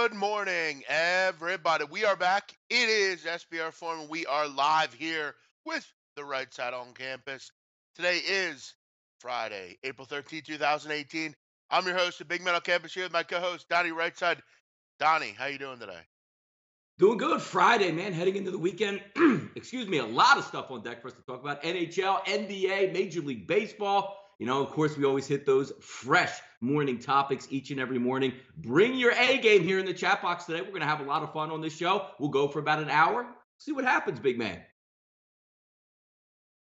Good morning, everybody. We are back. It is SBR Forum. We are live here with the Right Side on campus. Today is Friday, April 13th, 2018. I'm your host, the Big Man on campus here with my co-host, Donnie Rightside. Donnie, how you doing today? Doing good. Friday, man. Heading into the weekend. Excuse me. A lot of stuff on deck for us to talk about. NHL, NBA, Major League Baseball. Of course, we always hit those fresh morning topics each and every morning. Bring your A game here in the chat box today. We're going to have a lot of fun on this show. We'll go for about an hour. See what happens, big man.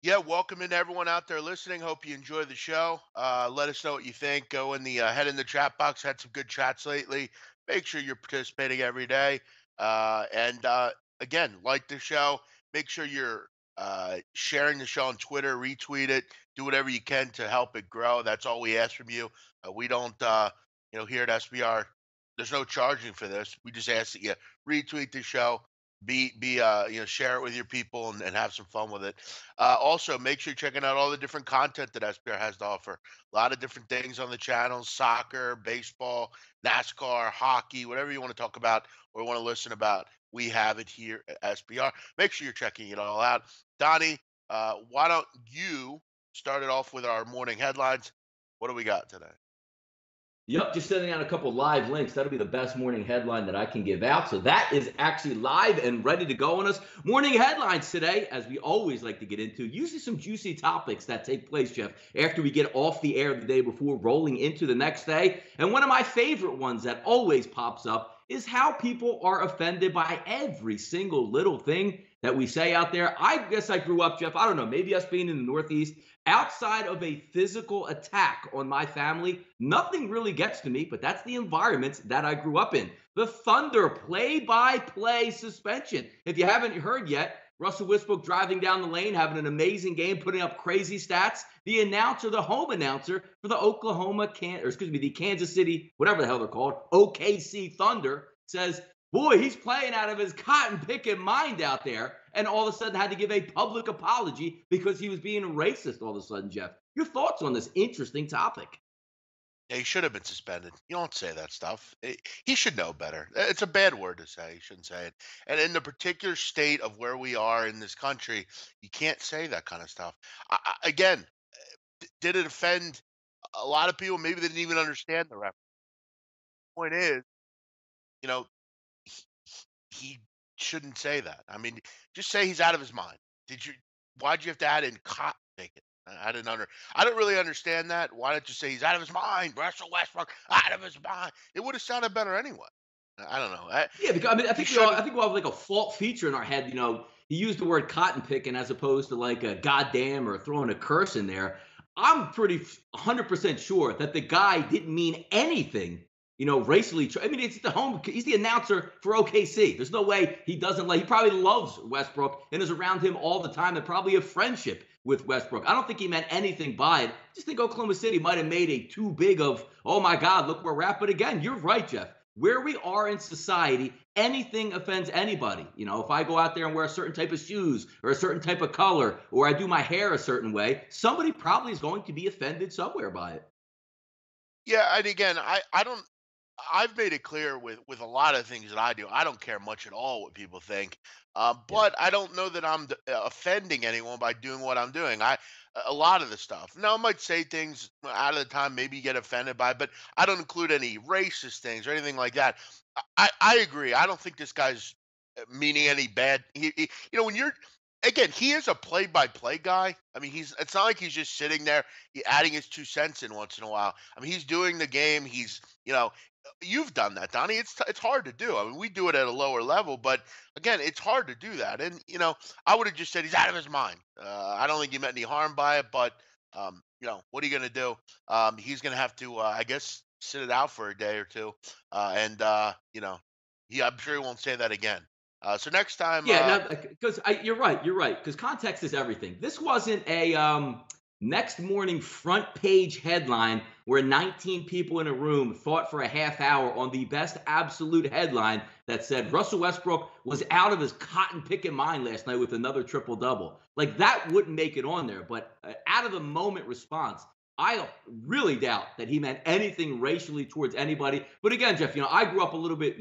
Yeah, welcome in everyone out there listening. Hope you enjoy the show. Let us know what you think. Go in the head in the chat box. Had some good chats lately. Make sure you're participating every day. And again, like the show. Make sure you're sharing the show on Twitter, retweet it, do whatever you can to help it grow. That's all we ask from you. We don't, here at SBR, there's no charging for this. We just ask that you retweet the show, share it with your people and have some fun with it. Also, make sure you're checking out all the different content that SBR has to offer. A lot of different things on the channel: soccer, baseball, NASCAR, hockey, whatever you want to talk about or want to listen about. We have it here at SBR. Make sure you're checking it all out. Donnie, why don't you start it off with our morning headlines? What do we got today? Yep, just sending out a couple live links. That'll be the best morning headline that I can give out. So that is actually live and ready to go on us. Morning headlines today, as we always like to get into, usually some juicy topics that take place, Jeff, after we get off the air the day before, rolling into the next day. And one of my favorite ones that always pops up is how people are offended by every single little thing that we say out there. I guess I grew up, Jeff, I don't know, maybe us being in the Northeast, outside of a physical attack on my family, nothing really gets to me, but that's the environment that I grew up in. The Thunder play-by-play suspension. If you haven't heard yet, Russell Westbrook driving down the lane, having an amazing game, putting up crazy stats. The announcer, the home announcer for the Kansas City, whatever the hell they're called, OKC Thunder, says, boy, he's playing out of his cotton-picking mind out there, and all of a sudden had to give a public apology because he was being racist all of a sudden, Jeff. Your thoughts on this interesting topic? Yeah, he should have been suspended. You don't say that stuff. He should know better. It's a bad word to say. You shouldn't say it. And in the particular state of where we are in this country, you can't say that kind of stuff. Again, did it offend a lot of people? Maybe they didn't even understand the reference. Point is, you know, he, he shouldn't say that. I mean, just say he's out of his mind. Why'd you have to add in cotton picking? I don't really understand that. Why don't you say he's out of his mind? Russell Westbrook out of his mind. It would have sounded better anyway. I don't know. Yeah, because I think we all have like a fault feature in our head. He used the word cotton picking as opposed to like a goddamn or throwing a curse in there. I'm pretty 100% sure that the guy didn't mean anything, racially. I mean, he's the announcer for OKC. There's no way he doesn't he probably loves Westbrook and is around him all the time and probably a friendship with Westbrook. I don't think he meant anything by it. I just think Oklahoma City might have made a too big of, oh my God, look where we're at. But again, you're right, Jeff. Where we are in society, anything offends anybody. If I go out there and wear a certain type of shoes or a certain type of color, or I do my hair a certain way, somebody probably is going to be offended somewhere by it. Yeah, and again, I've made it clear with a lot of things that I do. I don't care much at all what people think, but I don't know that I'm offending anyone by doing what I'm doing. A lot of the stuff. Now, I might say things out of the time, maybe you get offended by, but I don't include any racist things or anything like that. I agree. I don't think this guy's meaning any bad. When you're again, he is a play-by-play guy. I mean, it's not like he's just sitting there adding his 2 cents in once in a while. I mean, he's doing the game. You've done that, Donnie. It's hard to do. I mean, we do it at a lower level, but again, it's hard to do that. And I would have just said he's out of his mind. I don't think he meant any harm by it, but what are you going to do? He's going to have to, I guess, sit it out for a day or two, and I'm sure he won't say that again. So next time, yeah, because you're right, because context is everything. This wasn't a next morning front page headline where 19 people in a room fought for a half hour on the best absolute headline that said Russell Westbrook was out of his cotton picking mind last night with another triple double. Like that wouldn't make it on there, but out of the moment response. I really doubt that he meant anything racially towards anybody. But again, Jeff, I grew up a little bit,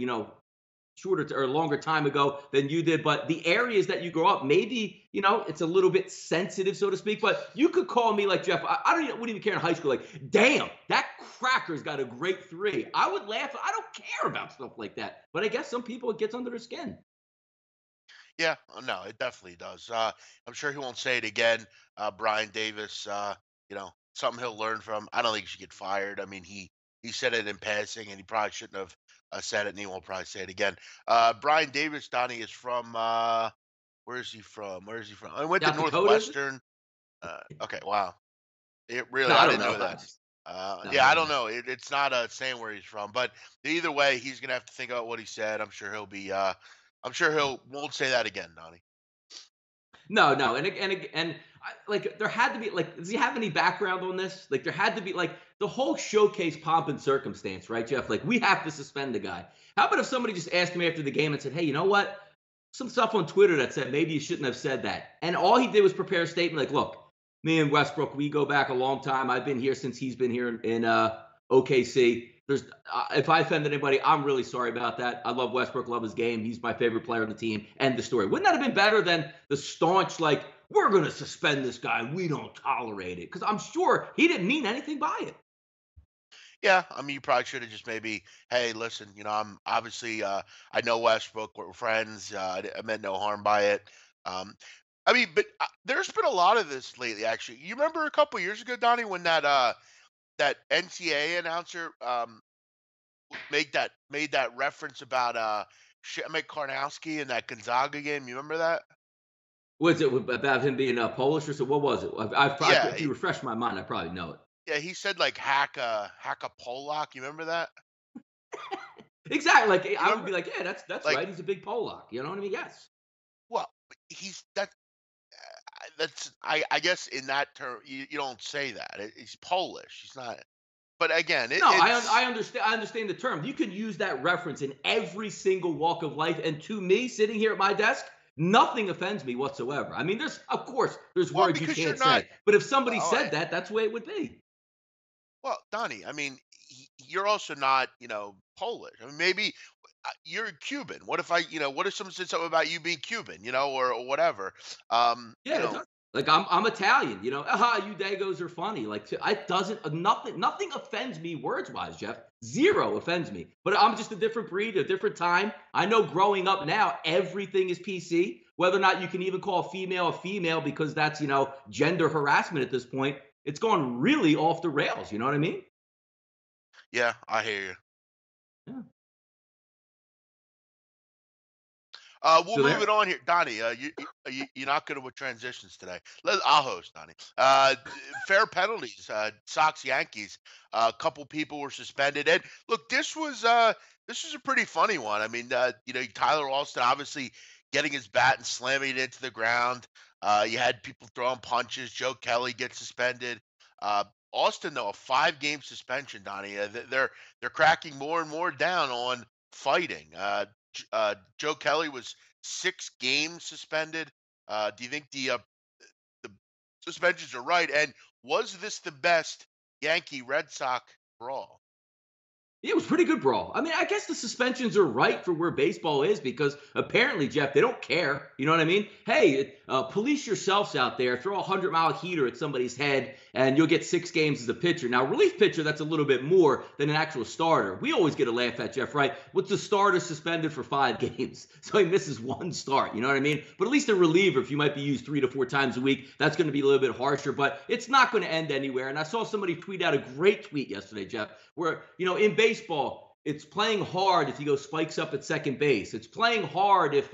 shorter or longer time ago than you did. But the areas that you grow up, maybe, it's a little bit sensitive, so to speak. But you could call me like, Jeff, wouldn't even care in high school. Like, damn, that cracker's got a great three. I would laugh. I don't care about stuff like that. But I guess some people, it gets under their skin. Yeah, no, it definitely does. I'm sure he won't say it again. Brian Davis, something he'll learn from. I don't think he should get fired. I mean, he said it in passing, and he probably shouldn't have said it, and he won't probably say it again. Brian Davis, Donnie, is from where is he from? Where is he from? I went to South Dakota, is it? Northwestern. Okay, wow. It really, No, I I don't didn't know. know that. No, Yeah, I I don't don't know. know. It's not saying where he's from, but either way, he's gonna have to think about what he said. I'm sure he'll be. I'm sure he'll won't say that again, Donnie. No, no, and like there had to be like, does he have any background on this? Like there had to be like the whole showcase pomp and circumstance, right, Jeff? Like we have to suspend the guy. How about if somebody just asked me after the game and said, "Hey, you know what? Some stuff on Twitter that said maybe you shouldn't have said that," and all he did was prepare a statement like, "Look, me and Westbrook, we go back a long time. I've been here since he's been here in OKC. There's if I offended anybody, I'm really sorry about that. I love Westbrook, love his game. He's my favorite player on the team." End the story. Wouldn't that have been better than the staunch like, we're going to suspend this guy, we don't tolerate it? Because I'm sure he didn't mean anything by it. Yeah, I mean, you probably should have just maybe, hey, listen, I'm obviously, I know Westbrook, we're friends. I meant no harm by it. Um, I mean, but there's been a lot of this lately. Actually, you remember a couple years ago, Donnie, when that NCAA announcer made that reference about Mike Karnowski in that Gonzaga game. You remember that? Was it about him being Polish or so? What was it? Yeah, If you refresh my mind, I probably know it. yeah. He said like hack a Pollock. You remember that? Exactly. Like You I would remember? be like, yeah, that's Like, right. He's a big Polak. You know what I mean? Yes. well, he's that. That's I guess in that term you don't say that. He's Polish. He's not. But again, No, it's I understand. I understand the term. You can use that reference in every single walk of life. And to me, sitting here at my desk, nothing offends me whatsoever. I mean, of course, there's well words you because you're can't not. say. But if somebody Well, said that, that's the way it would be. well, Donnie. I mean, you're also not Polish. I mean, maybe you're Cuban. What if what if someone said something about you being Cuban? Or whatever. Um, you Yeah, it know, does. Like I'm Italian, Aha, you Dagos are funny. Like it doesn't nothing offends me words wise, Jeff. Zero offends me. But I'm just a different breed, a different time. I know growing up now, everything is PC. Whether or not you can even call a female because that's gender harassment at this point. It's gone really off the rails. You know what I mean? yeah, I hear you. Yeah. We'll Still move there? it on here, Donnie. You're not good with transitions today. I'll host, Donnie. Fair penalties. Sox Yankees. A couple people were suspended, and look, this was a pretty funny one. I mean, Tyler Alston obviously getting his bat and slamming it into the ground. You had people throwing punches. Joe Kelly gets suspended. Uh, Austin, though, a 5-game suspension, Donnie. They're cracking more and more down on fighting. Joe Kelly was 6 games suspended. Do you think the suspensions are right? And was this the best Yankee Red Sox brawl? Yeah, it was pretty good brawl. I mean, I guess the suspensions are right for where baseball is because apparently, Jeff, they don't care. You know what I mean? Hey, police yourselves out there. Throw a 100-mile heater at somebody's head, and you'll get 6 games as a pitcher. Now, relief pitcher, that's a little bit more than an actual starter. We always get a laugh at Jeff, right? What's the starter suspended for 5 games? So he misses one start. You know what I mean? But at least a reliever, if you might be used 3 to 4 times a week, that's going to be a little bit harsher. But it's not going to end anywhere. And I saw somebody tweet out a great tweet yesterday, Jeff, where in baseball, it's playing hard if you go spikes up at second base. It's playing hard if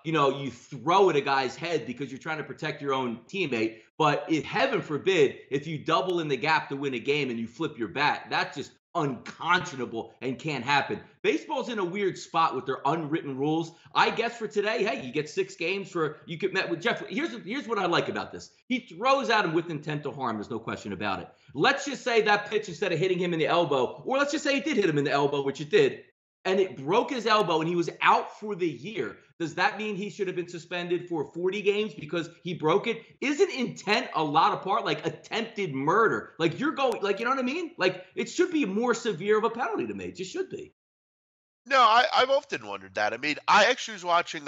you throw at a guy's head because you're trying to protect your own teammate. But if heaven forbid, if you double in the gap to win a game and you flip your bat, that's just unconscionable and can't happen. Baseball's in a weird spot with their unwritten rules. I guess for today, hey, you get 6 games for you could met with Jeff. Here's what I like about this. He throws at him with intent to harm. There's no question about it. Let's just say that pitch, instead of hitting him in the elbow, or let's just say it did hit him in the elbow, which it did. and it broke his elbow and he was out for the year. Does that mean he should have been suspended for 40 games because he broke it? Isn't intent a lot of part, like attempted murder? Like you're going, like, you know what I mean? Like it should be more severe of a penalty to me. It just should be. No, I've often wondered that. I mean, I actually was watching.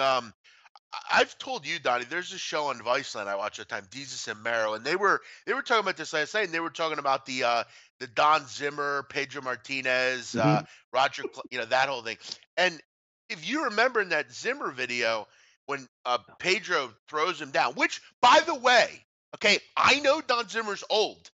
I've told you, Donnie. There's a show on Viceland I watch at the time, Jesus and Mero, and they were talking about this last night, and they were talking about the Don Zimmer, Pedro Martinez, Hmm. that whole thing. And if you remember in that Zimmer video when Pedro throws him down, which by the way, okay, I know Don Zimmer's old.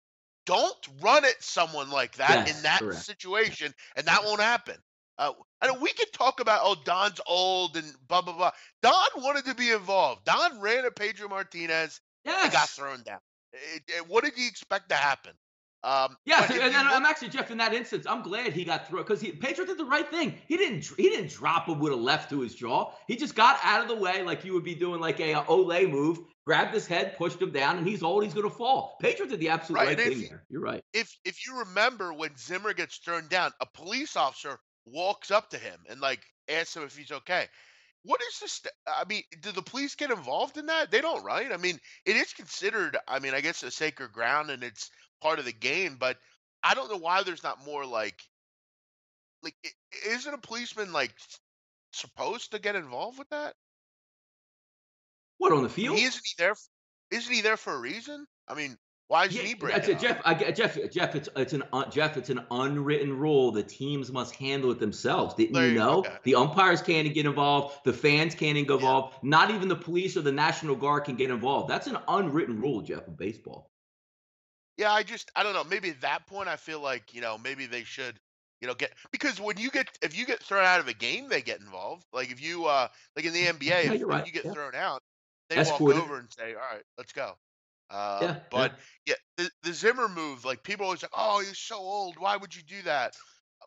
Don't run at someone like that in Yes, that correct. situation, and that won't happen. I know we could talk about, oh, Don's old and blah blah blah. Don wanted to be involved. Don ran at Pedro Martinez and got Yes. thrown down. What did he expect to happen? Yes, But and if then you look I'm actually, Jeff, in that instance, I'm glad he got through because Pedro did the right thing. He didn't drop him with a left to his jaw. He just got out of the way like you would be doing like a Olay move, grabbed his head, pushed him down, and he's old. He's going to fall. Pedro did the absolute right, right and thing there. You're right. if you remember when Zimmer gets thrown down, a police officer walks up to him and like asks him if he's okay. What is this? I mean, do the police get involved in that? They don't, right? I mean, it is considered, I mean, I guess a sacred ground and it's part of the game, but I don't know why there's not more isn't a policeman like supposed to get involved with that? What on the I mean, field? isn't he there for a reason? I mean, why isn't Yeah, he that's breaking it, up? Jeff. Jeff. It's an unwritten rule. The teams must handle it themselves. Didn't you know? Okay. The umpires can't get involved. The fans can't get Yeah. involved. Not even the police or the National Guard can get involved. That's an unwritten rule, Jeff, of baseball. Yeah, I don't know. Maybe at that point I feel like, maybe they should, get because if you get thrown out of a game, they get involved. Like if you like in the NBA, Yeah, if, you're if right. you get Yeah, thrown out, they walk escorted. over and say, "All right, let's go." Yeah, But yeah. yeah, the Zimmer move, like people always like, "Oh, you're so old. Why would you do that?"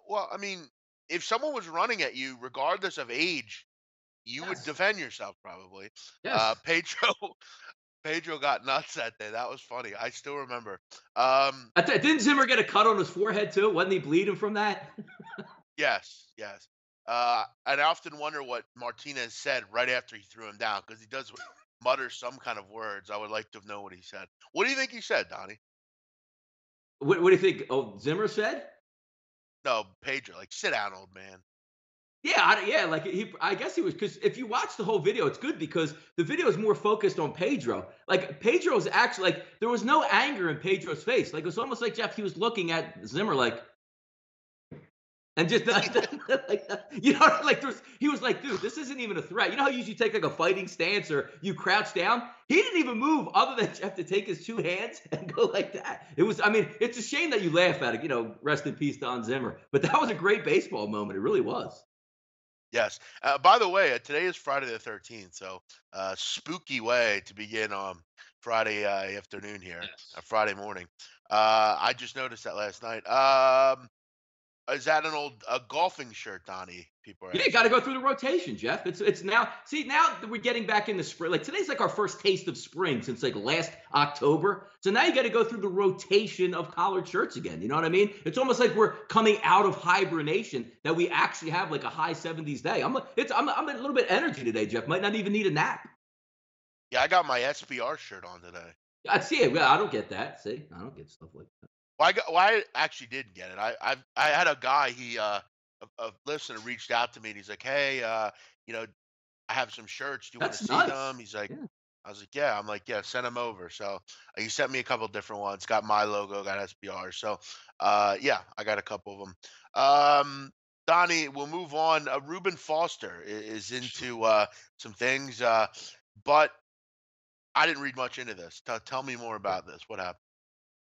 Well, I mean, if someone was running at you, regardless of age, you would Yes, defend yourself probably. yes. Pedro Pedro got nuts that day. That was funny. I still remember. Um, Didn't Zimmer get a cut on his forehead too? Wasn't he bleeding from that? yes, yes. I'd often wonder what Martinez said right after he threw him down because he does mutter some kind of words. I would like to know what he said. What do you think he said, Donnie? What do you think? Oh, Zimmer said. No, Pedro, like sit down, old man. Yeah, yeah, like I guess he was because if you watch the whole video, it's good because the video is more focused on Pedro. Like Pedro's actually like there was no anger in Pedro's face. Like it was almost like Jeff, he was looking at Zimmer like and just like you know, like he was like, dude, this isn't even a threat. You know how you usually take like a fighting stance or you crouch down? He didn't even move other than Jeff to take his two hands and go like that. It was, I mean, it's a shame that you laugh at it, rest in peace, Don Zimmer. But that was a great baseball moment. It really was. Yes. By the way, today is Friday the 13th, so spooky way to begin on Friday afternoon here, Yes. Friday morning. I just noticed that last night. Is that an old golfing shirt, Donnie? People are Yeah, you got to asking. go through the rotation, Jeff. It's now. See, now that we're getting back into spring. Like today's like our first taste of spring since like last October. So now you got to go through the rotation of collared shirts again. You know what I mean? It's almost like we're coming out of hibernation that we actually have like a high 70s day. I'm a little bit energy today, Jeff. Might not even need a nap. Yeah, I got my SPR shirt on today. I see it. Well, I don't get that. See, I don't get stuff like that. Well, I actually didn't get it. I had a guy. A listener reached out to me and he's like, "Hey, you know, I have some shirts. Do you want to That's see nice. them?" He's like, Yeah. I was like, "Yeah." I'm like, "Yeah, send them over." So he sent me a couple different ones. Got my logo, got SPR. So yeah, I got a couple of them. Donnie, we'll move on. Reuben Foster is into some things, but I didn't read much into this. Tell me more about this. What happened?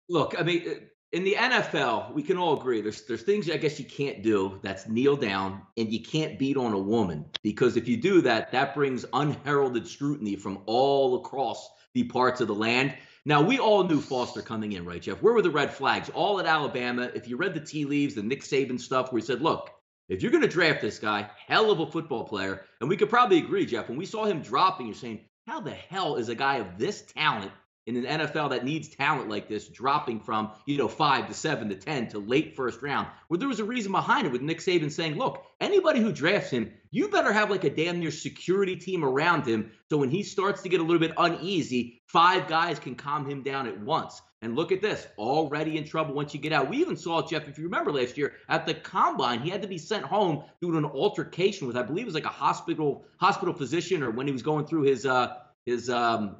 Look, I mean, in the NFL, we can all agree there's things I guess you can't do. That's kneel down, and you can't beat on a woman because if you do that, that brings unheralded scrutiny from all across the parts of the land. Now, we all knew Foster coming in, right, Jeff? Where were the red flags? All at Alabama. If you read the tea leaves, the Nick Saban stuff, where he said, "Look, if you're going to draft this guy, hell of a football player," and we could probably agree, Jeff, when we saw him dropping, you're saying, "How the hell is a guy of this talent?" in an NFL that needs talent like this, dropping from, 5 to 7 to 10 to late first round, where there was a reason behind it with Nick Saban saying, look, anybody who drafts him, you better have like a damn near security team around him. So when he starts to get a little bit uneasy, 5 guys can calm him down at once. And look at this, already in trouble once you get out. We even saw, Jeff, if you remember last year, at the Combine, he had to be sent home due to an altercation with, I believe it was like a hospital physician, or when he was going through his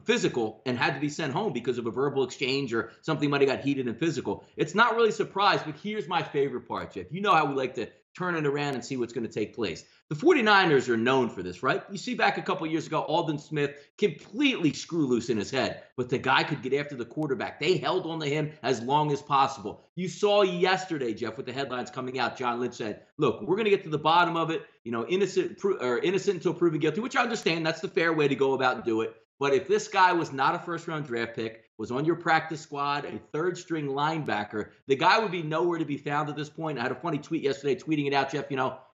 physical, and had to be sent home because of a verbal exchange or something might have got heated and physical. It's not really a surprise, but here's my favorite part, Jeff. You know how we like to turn it around and see what's going to take place. The 49ers are known for this, right? You see back a couple years ago, Aldon Smith completely screw loose in his head, but the guy could get after the quarterback. They held on to him as long as possible. You saw yesterday, Jeff, with the headlines coming out, John Lynch said, look, we're going to get to the bottom of it, innocent until proven guilty, which I understand. That's the fair way to go about and do it. But if this guy was not a first-round draft pick, was on your practice squad, a third-string linebacker, the guy would be nowhere to be found at this point. I had a funny tweet yesterday tweeting it out, Jeff.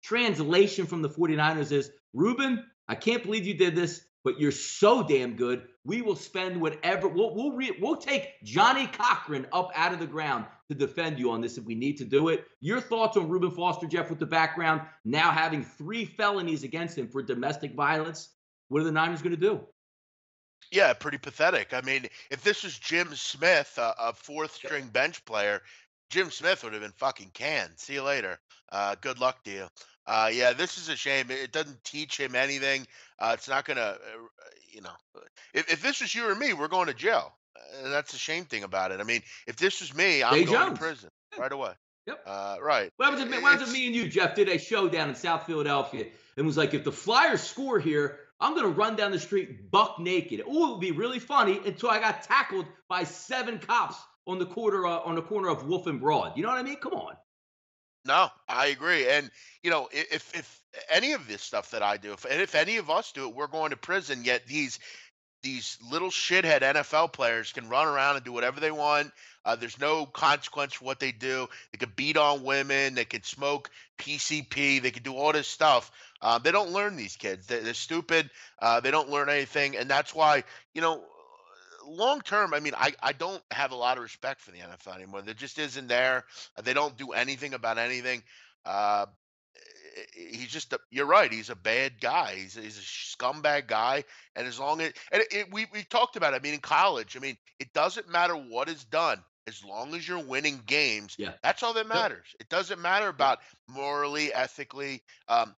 Translation from the 49ers is, Ruben, I can't believe you did this, but you're so damn good. We will spend whatever. We'll take Johnny Cochran up out of the ground to defend you on this if we need to do it. Your thoughts on Reuben Foster, Jeff, with the background, now having 3 felonies against him for domestic violence? What are the Niners going to do? Yeah, pretty pathetic. I mean, if this was Jim Smith, a 4th-string bench player, Jim Smith would have been fucking canned. See you later. Good luck to you. Yeah, this is a shame. It doesn't teach him anything. It's not gonna, if this was you or me, we're going to jail. And that's the shame thing about it. I mean, if this was me, I'm going to prison right away. Yep. Right. What happens if me and you, Jeff, did a show down in South Philadelphia and was like, if the Flyers score here, I'm going to run down the street buck naked. Oh, it would be really funny until I got tackled by 7 cops on the corner of Wolf and Broad. You know what I mean? Come on. No, I agree. And, if any of this stuff that I do, if any of us do it, we're going to prison. Yet these little shithead NFL players can run around and do whatever they want. There's no consequence for what they do. They could beat on women. They could smoke PCP. They could do all this stuff. They don't learn, these kids. They're stupid. They don't learn anything. And that's why, long term, I mean, I don't have a lot of respect for the NFL anymore. There just isn't there. They don't do anything about anything. He's just you're right. He's a bad guy. He's a scumbag guy. And as long as we talked about it. I mean, in college, I mean, it doesn't matter what is done. As long as you're winning games, that's all that matters. It doesn't matter about morally, ethically.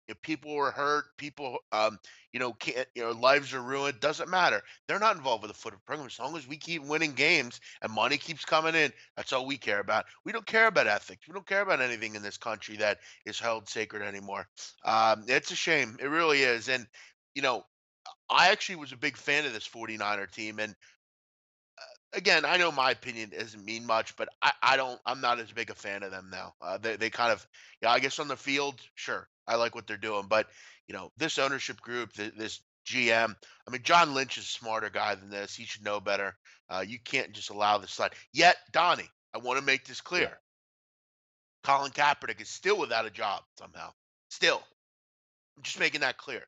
If people were hurt, people, can't, lives are ruined. Doesn't matter. They're not involved with the football program. As long as we keep winning games and money keeps coming in, that's all we care about. We don't care about ethics. We don't care about anything in this country that is held sacred anymore. It's a shame. It really is. And, I actually was a big fan of this 49er team. And again, I know my opinion doesn't mean much, but I'm not as big a fan of them now. They kind of, I guess on the field, sure, I like what they're doing, but this ownership group, this GM, I mean, John Lynch is a smarter guy than this. He should know better. You can't just allow this slide. Yet, Donnie, I want to make this clear. Colin Kaepernick is still without a job somehow. Still, I'm just making that clear.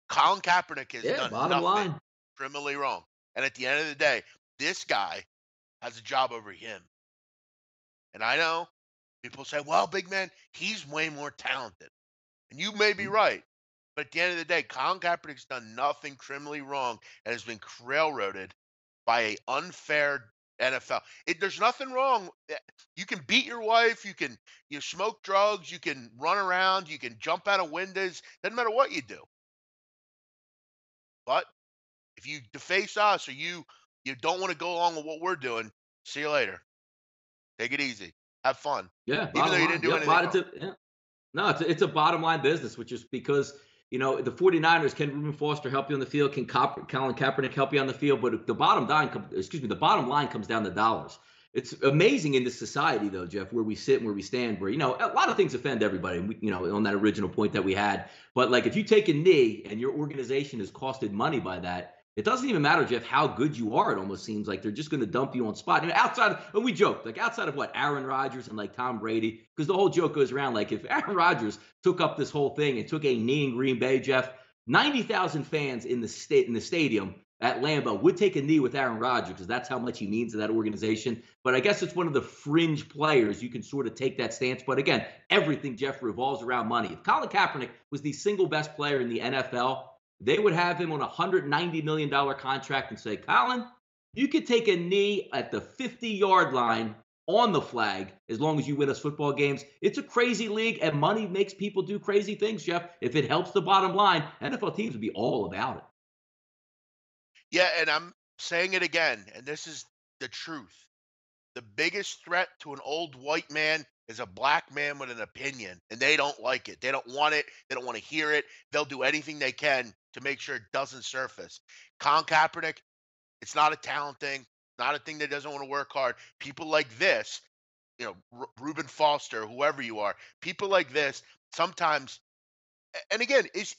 Colin Kaepernick has done nothing criminally wrong, and at the end of the day, this guy has a job over him. And I know people say, well, big man, he's way more talented. And you may be right. But at the end of the day, Colin Kaepernick's done nothing criminally wrong and has been railroaded by an unfair NFL. There's nothing wrong. You can beat your wife. You can smoke drugs. You can run around. You can jump out of windows. Doesn't matter what you do. But if you deface us or you don't want to go along with what we're doing, see you later. Take it easy. Have fun. Yeah. Even though you didn't do anything wrong. No, it's a bottom line business, which is because, the 49ers, can Reuben Foster help you on the field? Can Colin Kaepernick help you on the field? But the bottom line comes down to dollars. It's amazing in this society, though, Jeff, where we sit and where we stand, where, a lot of things offend everybody, and on that original point that we had. But, like, if you take a knee and your organization is costed money by that, it doesn't even matter, Jeff, how good you are. It almost seems like they're just going to dump you on spot. And we joke, like, outside of what, Aaron Rodgers and, like, Tom Brady, because the whole joke goes around, like, if Aaron Rodgers took up this whole thing and took a knee in Green Bay, Jeff, 90,000 fans in the stadium at Lambeau would take a knee with Aaron Rodgers because that's how much he means to that organization. But I guess it's one of the fringe players you can sort of take that stance. But again, everything, Jeff, revolves around money. If Colin Kaepernick was the single best player in the NFL, they would have him on a $190 million contract and say, Colin, you could take a knee at the 50-yard line on the flag as long as you win us football games. It's a crazy league, and money makes people do crazy things, Jeff. If it helps the bottom line, NFL teams would be all about it. Yeah, and I'm saying it again, and this is the truth. The biggest threat to an old white man is a black man with an opinion, and they don't like it. They don't want it. They don't want to hear it. They'll do anything they can to make sure it doesn't surface. Colin Kaepernick, it's not a talent thing, not a thing that doesn't want to work hard. People like this, Reuben Foster, whoever you are, people like this sometimes. And again, is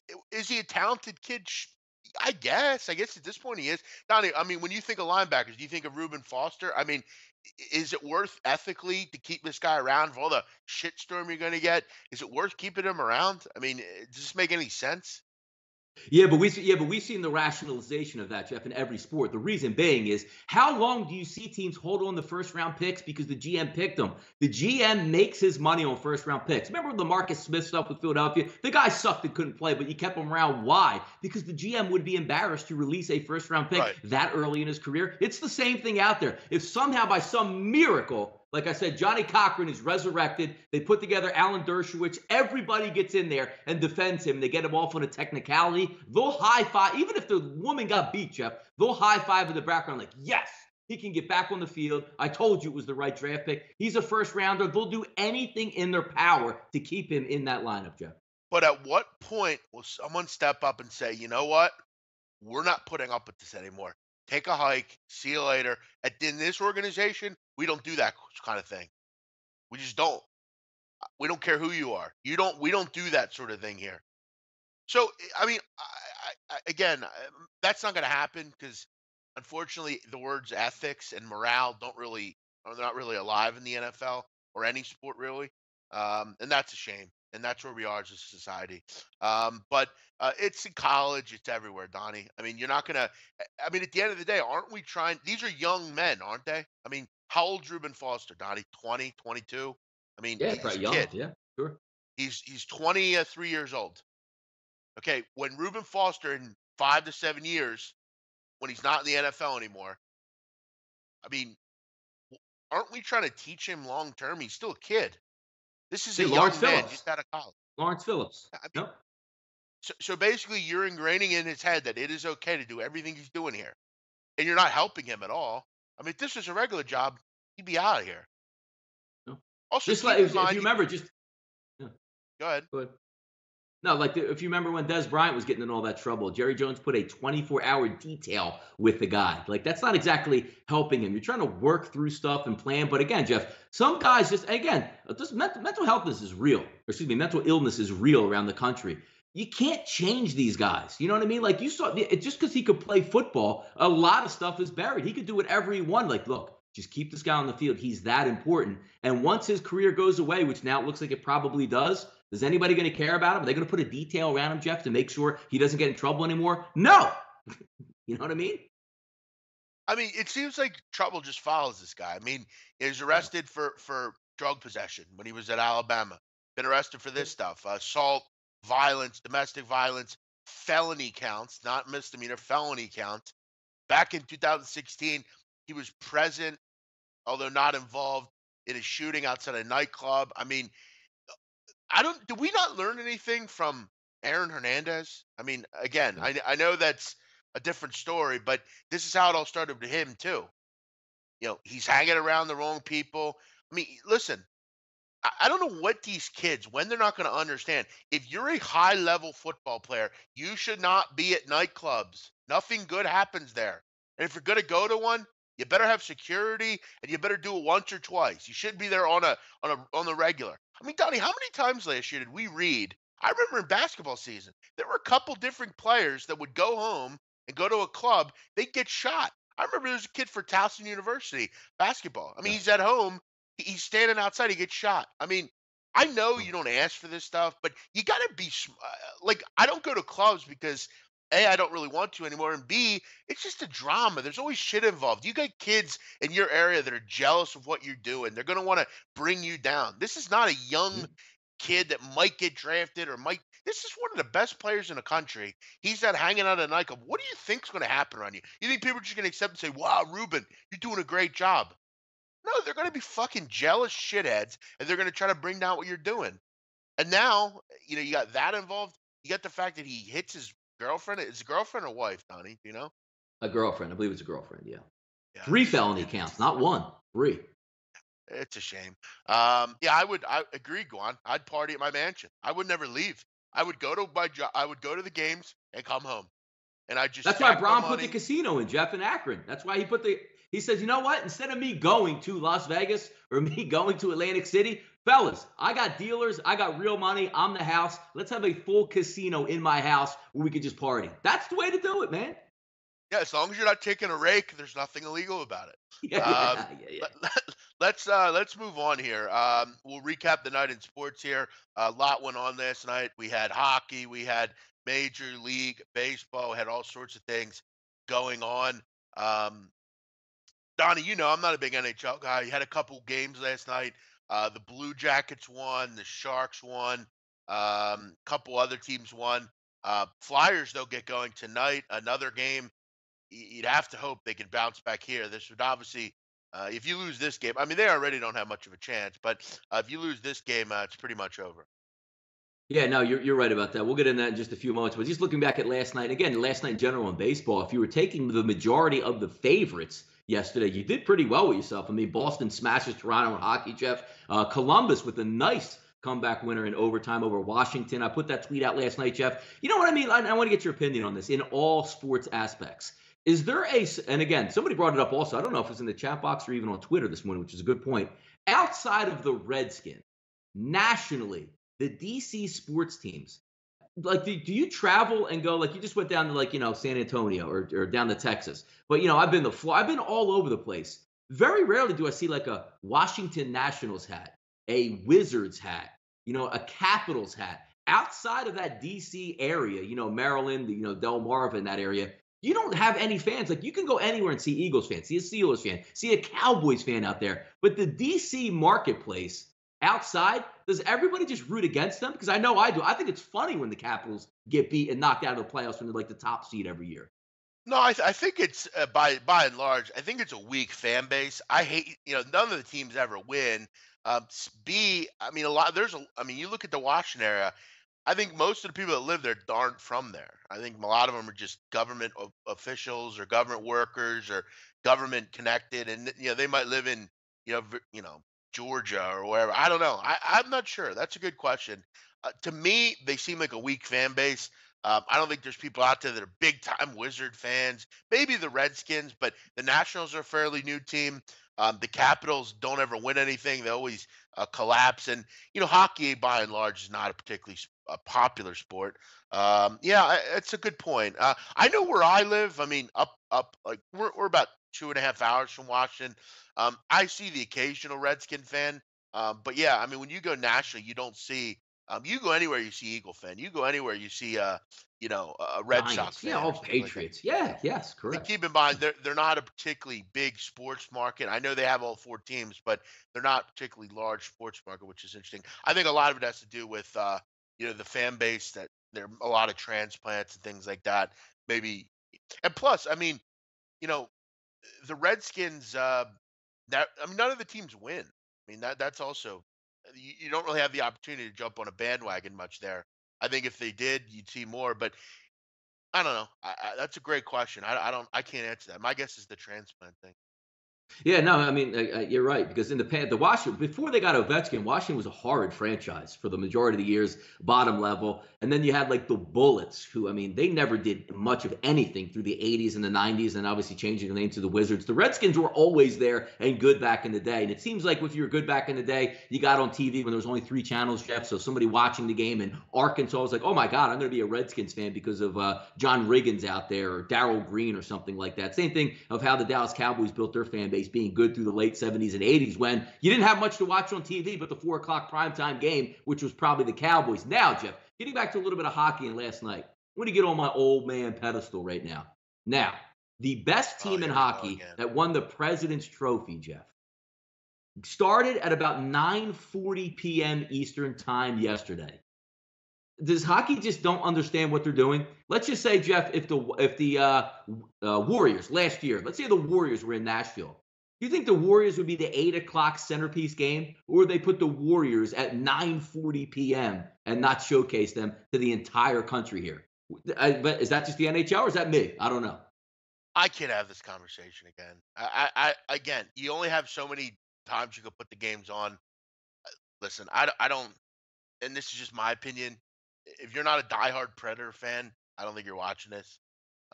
he a talented kid? I guess. I guess at this point he is. Donnie, I mean, when you think of linebackers, do you think of Reuben Foster? I mean, is it worth ethically to keep this guy around for all the shitstorm you're going to get? Is it worth keeping him around? I mean, does this make any sense? We've seen the rationalization of that, Jeff, in every sport. The reason being is, how long do you see teams hold on the first round picks because the GM picked them? The GM makes his money on first round picks. Remember the Marcus Smith stuff with Philadelphia? The guy sucked and couldn't play, but you kept him around. Why? Because the GM would be embarrassed to release a first round pick that early in his career. It's the same thing out there. If somehow by some miracle, like I said, Johnny Cochran is resurrected. They put together Alan Dershowitz. Everybody gets in there and defends him. They get him off on a technicality. They'll high five. Even if the woman got beat, Jeff, they'll high five in the background like, yes, he can get back on the field. I told you it was the right draft pick. He's a first rounder. They'll do anything in their power to keep him in that lineup, Jeff. But at what point will someone step up and say, you know what? We're not putting up with this anymore. Take a hike. See you later. In this organization, we don't do that kind of thing. We just don't. We don't care who you are. We don't do that sort of thing here. So, I mean, again, that's not going to happen because, unfortunately, the words ethics and morale are not really alive in the NFL or any sport really, and that's a shame. And that's where we are as a society. But it's in college, it's everywhere, Donnie. I mean, you're not gonna. I mean, at the end of the day, aren't we trying? These are young men, aren't they? I mean, how old's Reuben Foster, Donnie? 20, 22? I mean, Yeah, he's probably a young. kid. Yeah, sure. He's 23 years old. Okay, when Reuben Foster in 5 to 7 years, when he's not in the NFL anymore, I mean, aren't we trying to teach him long term? He's still a kid. This is See, a Lawrence young man Phillips. just out of college. Lawrence Phillips. I mean, Yep. so basically, you're ingraining in his head that it is okay to do everything he's doing here, and you're not helping him at all. I mean, if this was a regular job, he'd be out of here. No. Also, Just keep like in if mind, you remember, just yeah, go ahead. go ahead. No, like if you remember when Des Bryant was getting in all that trouble, Jerry Jones put a 24-hour detail with the guy. Like, that's not exactly helping him. You're trying to work through stuff and plan. But again, Jeff, some guys just mental health is real. Or excuse me, mental illness is real around the country. You can't change these guys. You know what I mean? Like, you saw, just because he could play football, a lot of stuff is buried. He could do whatever he wanted. Like, look, just keep this guy on the field. He's that important. And once his career goes away, which now it looks like it probably does, is anybody going to care about him? Are they going to put a detail around him, Jeff, to make sure he doesn't get in trouble anymore? No. You know what I mean? I mean, it seems like trouble just follows this guy. I mean, he was arrested for drug possession when he was at Alabama. Been arrested for this stuff: assault, violence, domestic violence, felony counts, not misdemeanor, felony counts. Back in 2016, he was present, although not involved, in a shooting outside a nightclub. I mean, did we not learn anything from Aaron Hernandez? I mean, again, I know that's a different story, but this is how it all started with him too. He's hanging around the wrong people. I mean, listen, I don't know what these kids, when they're not going to understand. If you're a high level football player, you should not be at nightclubs. Nothing good happens there. And if you're going to go to one, you better have security, and you better do it once or twice. You shouldn't be there on the regular. I mean, Donnie, how many times last year did we read? I remember in basketball season, there were a couple different players that would go home and go to a club. They'd get shot. I remember there was a kid for Towson University basketball. I mean, he's at home. He's standing outside. He gets shot. I mean, I know you don't ask for this stuff, but you got to be like, I don't go to clubs because A, I don't really want to anymore, and B, it's just a drama. There's always shit involved. You got kids in your area that are jealous of what you're doing. They're going to want to bring you down. This is not a young Mhm. kid that might get drafted or might. This is one of the best players in the country. He's not hanging out at night. What do you think's going to happen around you? You think people are just going to accept and say, "Wow, Ruben, you're doing a great job"? No, they're going to be fucking jealous shitheads, and they're going to try to bring down what you're doing. And now, you got that involved. You got the fact that he hits his girlfriend. Is it girlfriend or wife, Donnie? Do you know? A girlfriend, I believe it's a girlfriend. Yeah, Yeah, 3 felony counts, not one, 3. it's a shame. Yeah, I agree, Guan. I'd party at my mansion. I would never leave. I would go to my job. I would go to the games and come home, and I just That's why stack my Braun put the money. casino in, Jeff, in Akron. That's why he says, you know what? Instead of me going to Las Vegas or me going to Atlantic City, fellas, I got dealers. I got real money. I'm the house. Let's have a full casino in my house where we could just party. That's the way to do it, man. Yeah, as long as you're not taking a rake, there's nothing illegal about it. Yeah, yeah, yeah, yeah. Let's move on here. We'll recap the night in sports here. A lot went on last night. We had hockey, we had Major League Baseball, had all sorts of things going on. Um, Donnie, I'm not a big NHL guy. You had a couple games last night. The Blue Jackets won, the Sharks won, couple other teams won. Flyers though get going tonight. Another game. You'd have to hope they can bounce back here. This would obviously, if you lose this game, I mean, they already don't have much of a chance, but if you lose this game, it's pretty much over. Yeah, no, you're right about that. We'll get in that in just a few moments. But just looking back at last night, again, last night in general in baseball, if you were taking the majority of the favorites yesterday, you did pretty well with yourself. I mean, Boston smashes Toronto in hockey, Jeff. Columbus with a nice comeback winner in overtime over Washington. I put that tweet out last night, Jeff. You know what I mean? I want to get your opinion on this in all sports aspects. Is there and again, somebody brought it up also. I don't know if it's in the chat box or even on Twitter this morning, which is a good point. Outside of the Redskins, nationally, the DC sports teams, like, do you travel and go, like, you just went down to, like, San Antonio or down to Texas, but I've been all over the place. Very rarely do I see like a Washington Nationals hat, a Wizards hat, a Capitals hat outside of that DC area, Maryland, Del Marva in that area. You don't have any fans. Like, you can go anywhere and see Eagles fans, see a Steelers fan, see a Cowboys fan out there, but the DC marketplace outside, does everybody just root against them? Because I know I do. I think it's funny when the Capitals get beat and knocked out of the playoffs when they're like the top seed every year. No, I think it's by and large, I think it's a weak fan base. I hate, none of the teams ever win. B, I mean, I mean, you look at the Washington area. I think most of the people that live there aren't from there. I think a lot of them are just government officials or government workers or government connected, and they might live in Georgia or wherever. I don't know. I'm not sure. That's a good question. To me, they seem like a weak fan base. I don't think there's people out there that are big time Wizard fans. Maybe the Redskins, but the Nationals are a fairly new team. The Capitals don't ever win anything; they always collapse. And hockey by and large is not a particularly popular sport. Yeah, it's a good point. I know where I live. I mean, up like we're about 2.5 hours from Washington. I see the occasional Redskin fan, but yeah, I mean, when you go nationally, you don't see. You go anywhere, you see Eagle fan. You go anywhere, you see a Red Sox Giants, yeah, fan or all something like that. Patriots. Yeah, yes, And correct. keep in mind, they're not a particularly big sports market. I know they have all four teams, but they're not particularly large sports market, which is interesting. I think a lot of it has to do with the fan base, that there are a lot of transplants and things like that. Maybe, and plus, I mean, you know, the Redskins. That I mean, none of the teams win. I mean, that's also, you don't really have the opportunity to jump on a bandwagon much there. I think if they did, you'd see more. But I don't know. That's a great question. I can't answer that. My guess is the transplant thing. Yeah, no, I mean, you're right, because in the past, the Washington, before they got Ovechkin, Washington was a horrid franchise for the majority of the years, bottom level. And then you had like the Bullets, who, I mean, they never did much of anything through the 80s and the 90s, and obviously changing the name to the Wizards. The Redskins were always there and good back in the day. And it seems like if you were good back in the day, you got on TV when there was only 3 channels, Jeff. So somebody watching the game in Arkansas was like, oh my God, I'm going to be a Redskins fan because of John Riggins out there or Darryl Green or something like that. Same thing of how the Dallas Cowboys built their fan base, being good through the late 70s and 80s when you didn't have much to watch on TV but the 4 o'clock primetime game, which was probably the Cowboys. Now, Jeff, getting back to a little bit of hockey and last night, I'm going to get on my old man pedestal right now. Now, the best Oh, team in here we go hockey again. that won the President's Trophy, Jeff, started at about 9:40 p.m. Eastern time yesterday. Does hockey just don't understand what they're doing? Let's just say, Jeff, if the Warriors last year, let's say the Warriors were in Nashville, do you think the Warriors would be the 8 o'clock centerpiece game, or would they put the Warriors at 9:40 p.m. and not showcase them to the entire country here? But is that just the NHL, or is that me? I don't know. I can't have this conversation again. Again, you only have so many times you could put the games on. Listen, I don't, and this is just my opinion. If you're not a diehard Predator fan, I don't think you're watching this.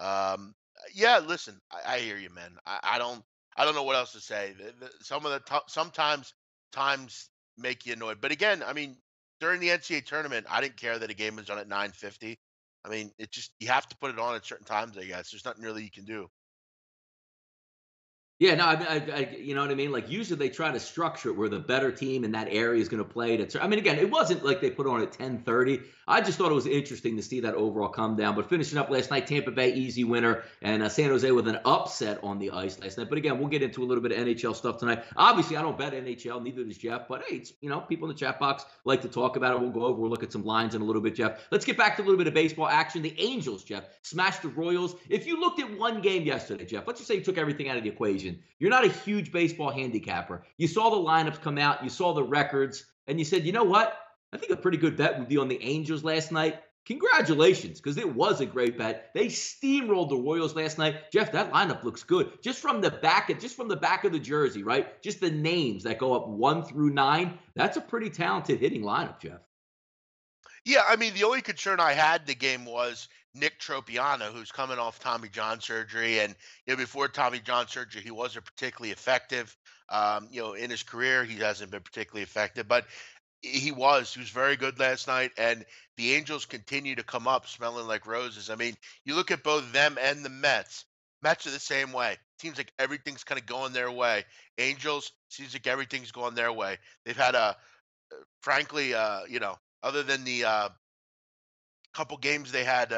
Yeah, listen, I hear you, man. I don't know what else to say. Some of the sometimes times make you annoyed, but again, I mean, during the NCAA tournament, I didn't care that a game was on at 9:50. I mean, it just you have to put it on at certain times. I guess there's nothing really you can do. Yeah, no, I mean, you know what I mean? Like, usually they try to structure it where the better team in that area is going to play. I mean, again, it wasn't like they put it on at 10:30. I just thought it was interesting to see that overall come down. But finishing up last night, Tampa Bay easy winner, and San Jose with an upset on the ice last night. But again, we'll get into a little bit of NHL stuff tonight. Obviously, I don't bet NHL, neither does Jeff. But hey, it's, people in the chat box like to talk about it. We'll go over, we'll look at some lines in a little bit, Jeff. Let's get back to a little bit of baseball action. The Angels, Jeff, smashed the Royals. If you looked at one game yesterday, Jeff, let's just say you took everything out of the equation. You're not a huge baseball handicapper. You saw the lineups come out, you saw the records, and you said, you know what? I think a pretty good bet would be on the Angels last night. Congratulations, because it was a great bet. They steamrolled the Royals last night. Jeff, that lineup looks good. Just from the back of the jersey, right? Just the names that go up 1 through 9. That's a pretty talented hitting lineup, Jeff. Yeah, I mean, the only concern I had in the game was Nick Tropiano, who's coming off Tommy John surgery, and before Tommy John surgery, he wasn't particularly effective. In his career, he hasn't been particularly effective, but he was very good last night, and the Angels continue to come up smelling like roses. I mean, you look at both them and the Mets. Mets are the same way. Seems like everything's kind of going their way. Angels seems like everything's going their way. They've had a frankly, other than the couple games they had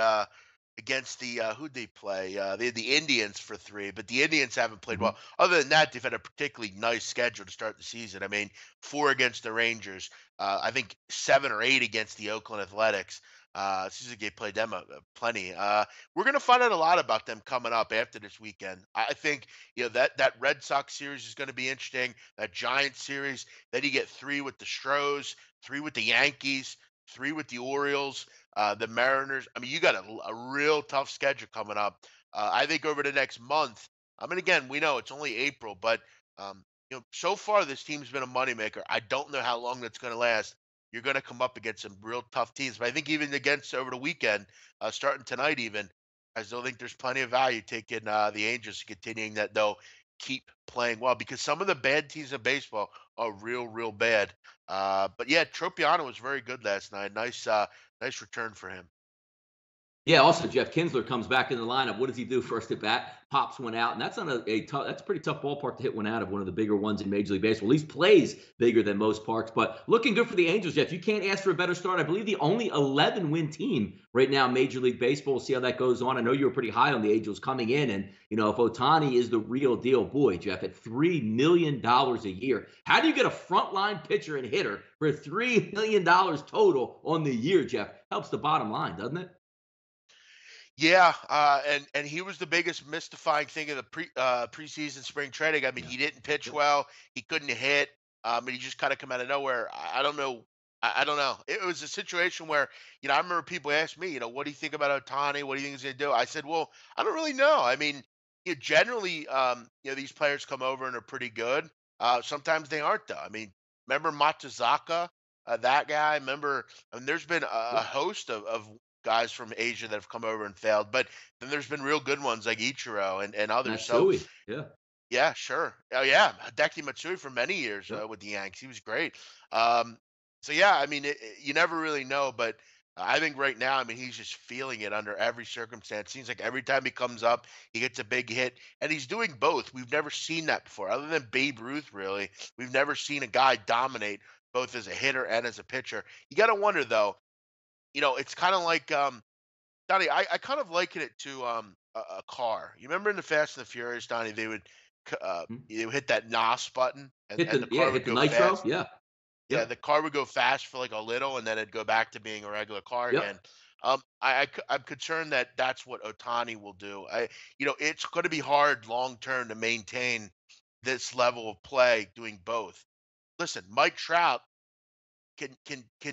against the who'd they play? They had the Indians for three, but the Indians haven't played Mhm. well. Other than that, they've had a particularly nice schedule to start the season. I mean, four against the Rangers, I think 7 or 8 against the Oakland Athletics. Seems like they played them plenty. We're gonna find out a lot about them coming up after this weekend. I think that Red Sox series is going to be interesting. That Giants series. Then you get three with the Stros, three with the Yankees, three with the Orioles, the Mariners. I mean, you got a real tough schedule coming up. I think over the next month. I mean, again, we know it's only April, but so far this team's been a moneymaker. I don't know how long that's going to last. You're going to come up against some real tough teams, but I think even against over the weekend, starting tonight, even I still think there's plenty of value taking the Angels continuing that they'll keep playing well because some of the bad teams in baseball are real, real bad. But yeah, Tropiano was very good last night. Nice return for him. Yeah, also Jeff Kinsler comes back in the lineup. What does he do first at bat? Pops one out, and that's on that's a pretty tough ballpark to hit one out of, one of the bigger ones in Major League Baseball. At least plays bigger than most parks, but looking good for the Angels, Jeff. You can't ask for a better start. I believe the only 11-win team right now in Major League Baseball. We'll see how that goes on. I know you were pretty high on the Angels coming in, and if Ohtani is the real deal, boy, Jeff, at $3 million a year, how do you get a frontline pitcher and hitter for $3 million total on the year, Jeff? Helps the bottom line, doesn't it? Yeah, and he was the biggest mystifying thing in the preseason spring training. I mean, Yeah. he didn't pitch Yep. well. He couldn't hit. And he just kind of come out of nowhere. I don't know. I don't know. It was a situation where I remember people asked me, what do you think about Otani? What do you think he's going to do? I said, well, I don't really know. I mean, generally, these players come over and are pretty good. Sometimes they aren't though. I mean, remember Matsuzaka, that guy? Remember, I mean, there's been a Yep. host of guys from Asia that have come over and failed. But then there's been real good ones like Ichiro and others. So Matsui. Yeah. yeah, sure. Oh yeah, Hideki Matsui for many years Yep. with the Yanks. He was great. Um, so yeah, I mean, you never really know, but I think right now, I mean, he's just feeling it under every circumstance. Seems like every time he comes up, he gets a big hit, and he's doing both. We've never seen that before, other than Babe Ruth. Really, we've never seen a guy dominate both as a hitter and as a pitcher. You got to wonder though. It's kind of like Donnie, I kind of liken it to a car. You remember in the Fast and the Furious, Donnie, Hmm? they would hit that NOS button and the car Hit would the go nitro. fast. Yeah. Yeah, Yep. the car would go fast for like a little, and then it'd go back to being a regular car again. Yep. I'm concerned that that's what Otani will do. It's going to be hard long term to maintain this level of play doing both. Listen, Mike Trout can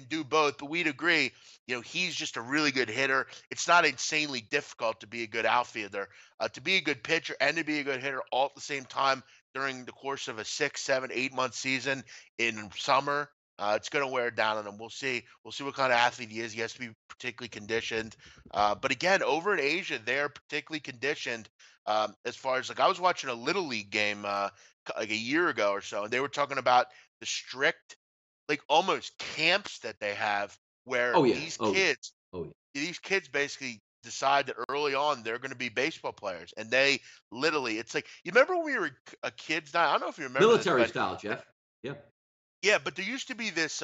do both, but we'd agree, he's just a really good hitter. It's not insanely difficult to be a good outfielder, to be a good pitcher and to be a good hitter all at the same time during the course of a 6, 7, 8 month season in summer. It's going to wear down on him. We'll see. We'll see what kind of athlete he is. He has to be particularly conditioned. But again, over in Asia, they're particularly conditioned. As far as like, I was watching a little league game like a year ago or so, and they were talking about the strict like almost camps that they have where Oh yeah. Oh yeah. Oh yeah. these kids basically decide that early on they're going to be baseball players, and they literally, it's like, you remember when we were a kids now, I don't know if you remember this, Military but style, Jeff. Yeah. yeah, but there used to be this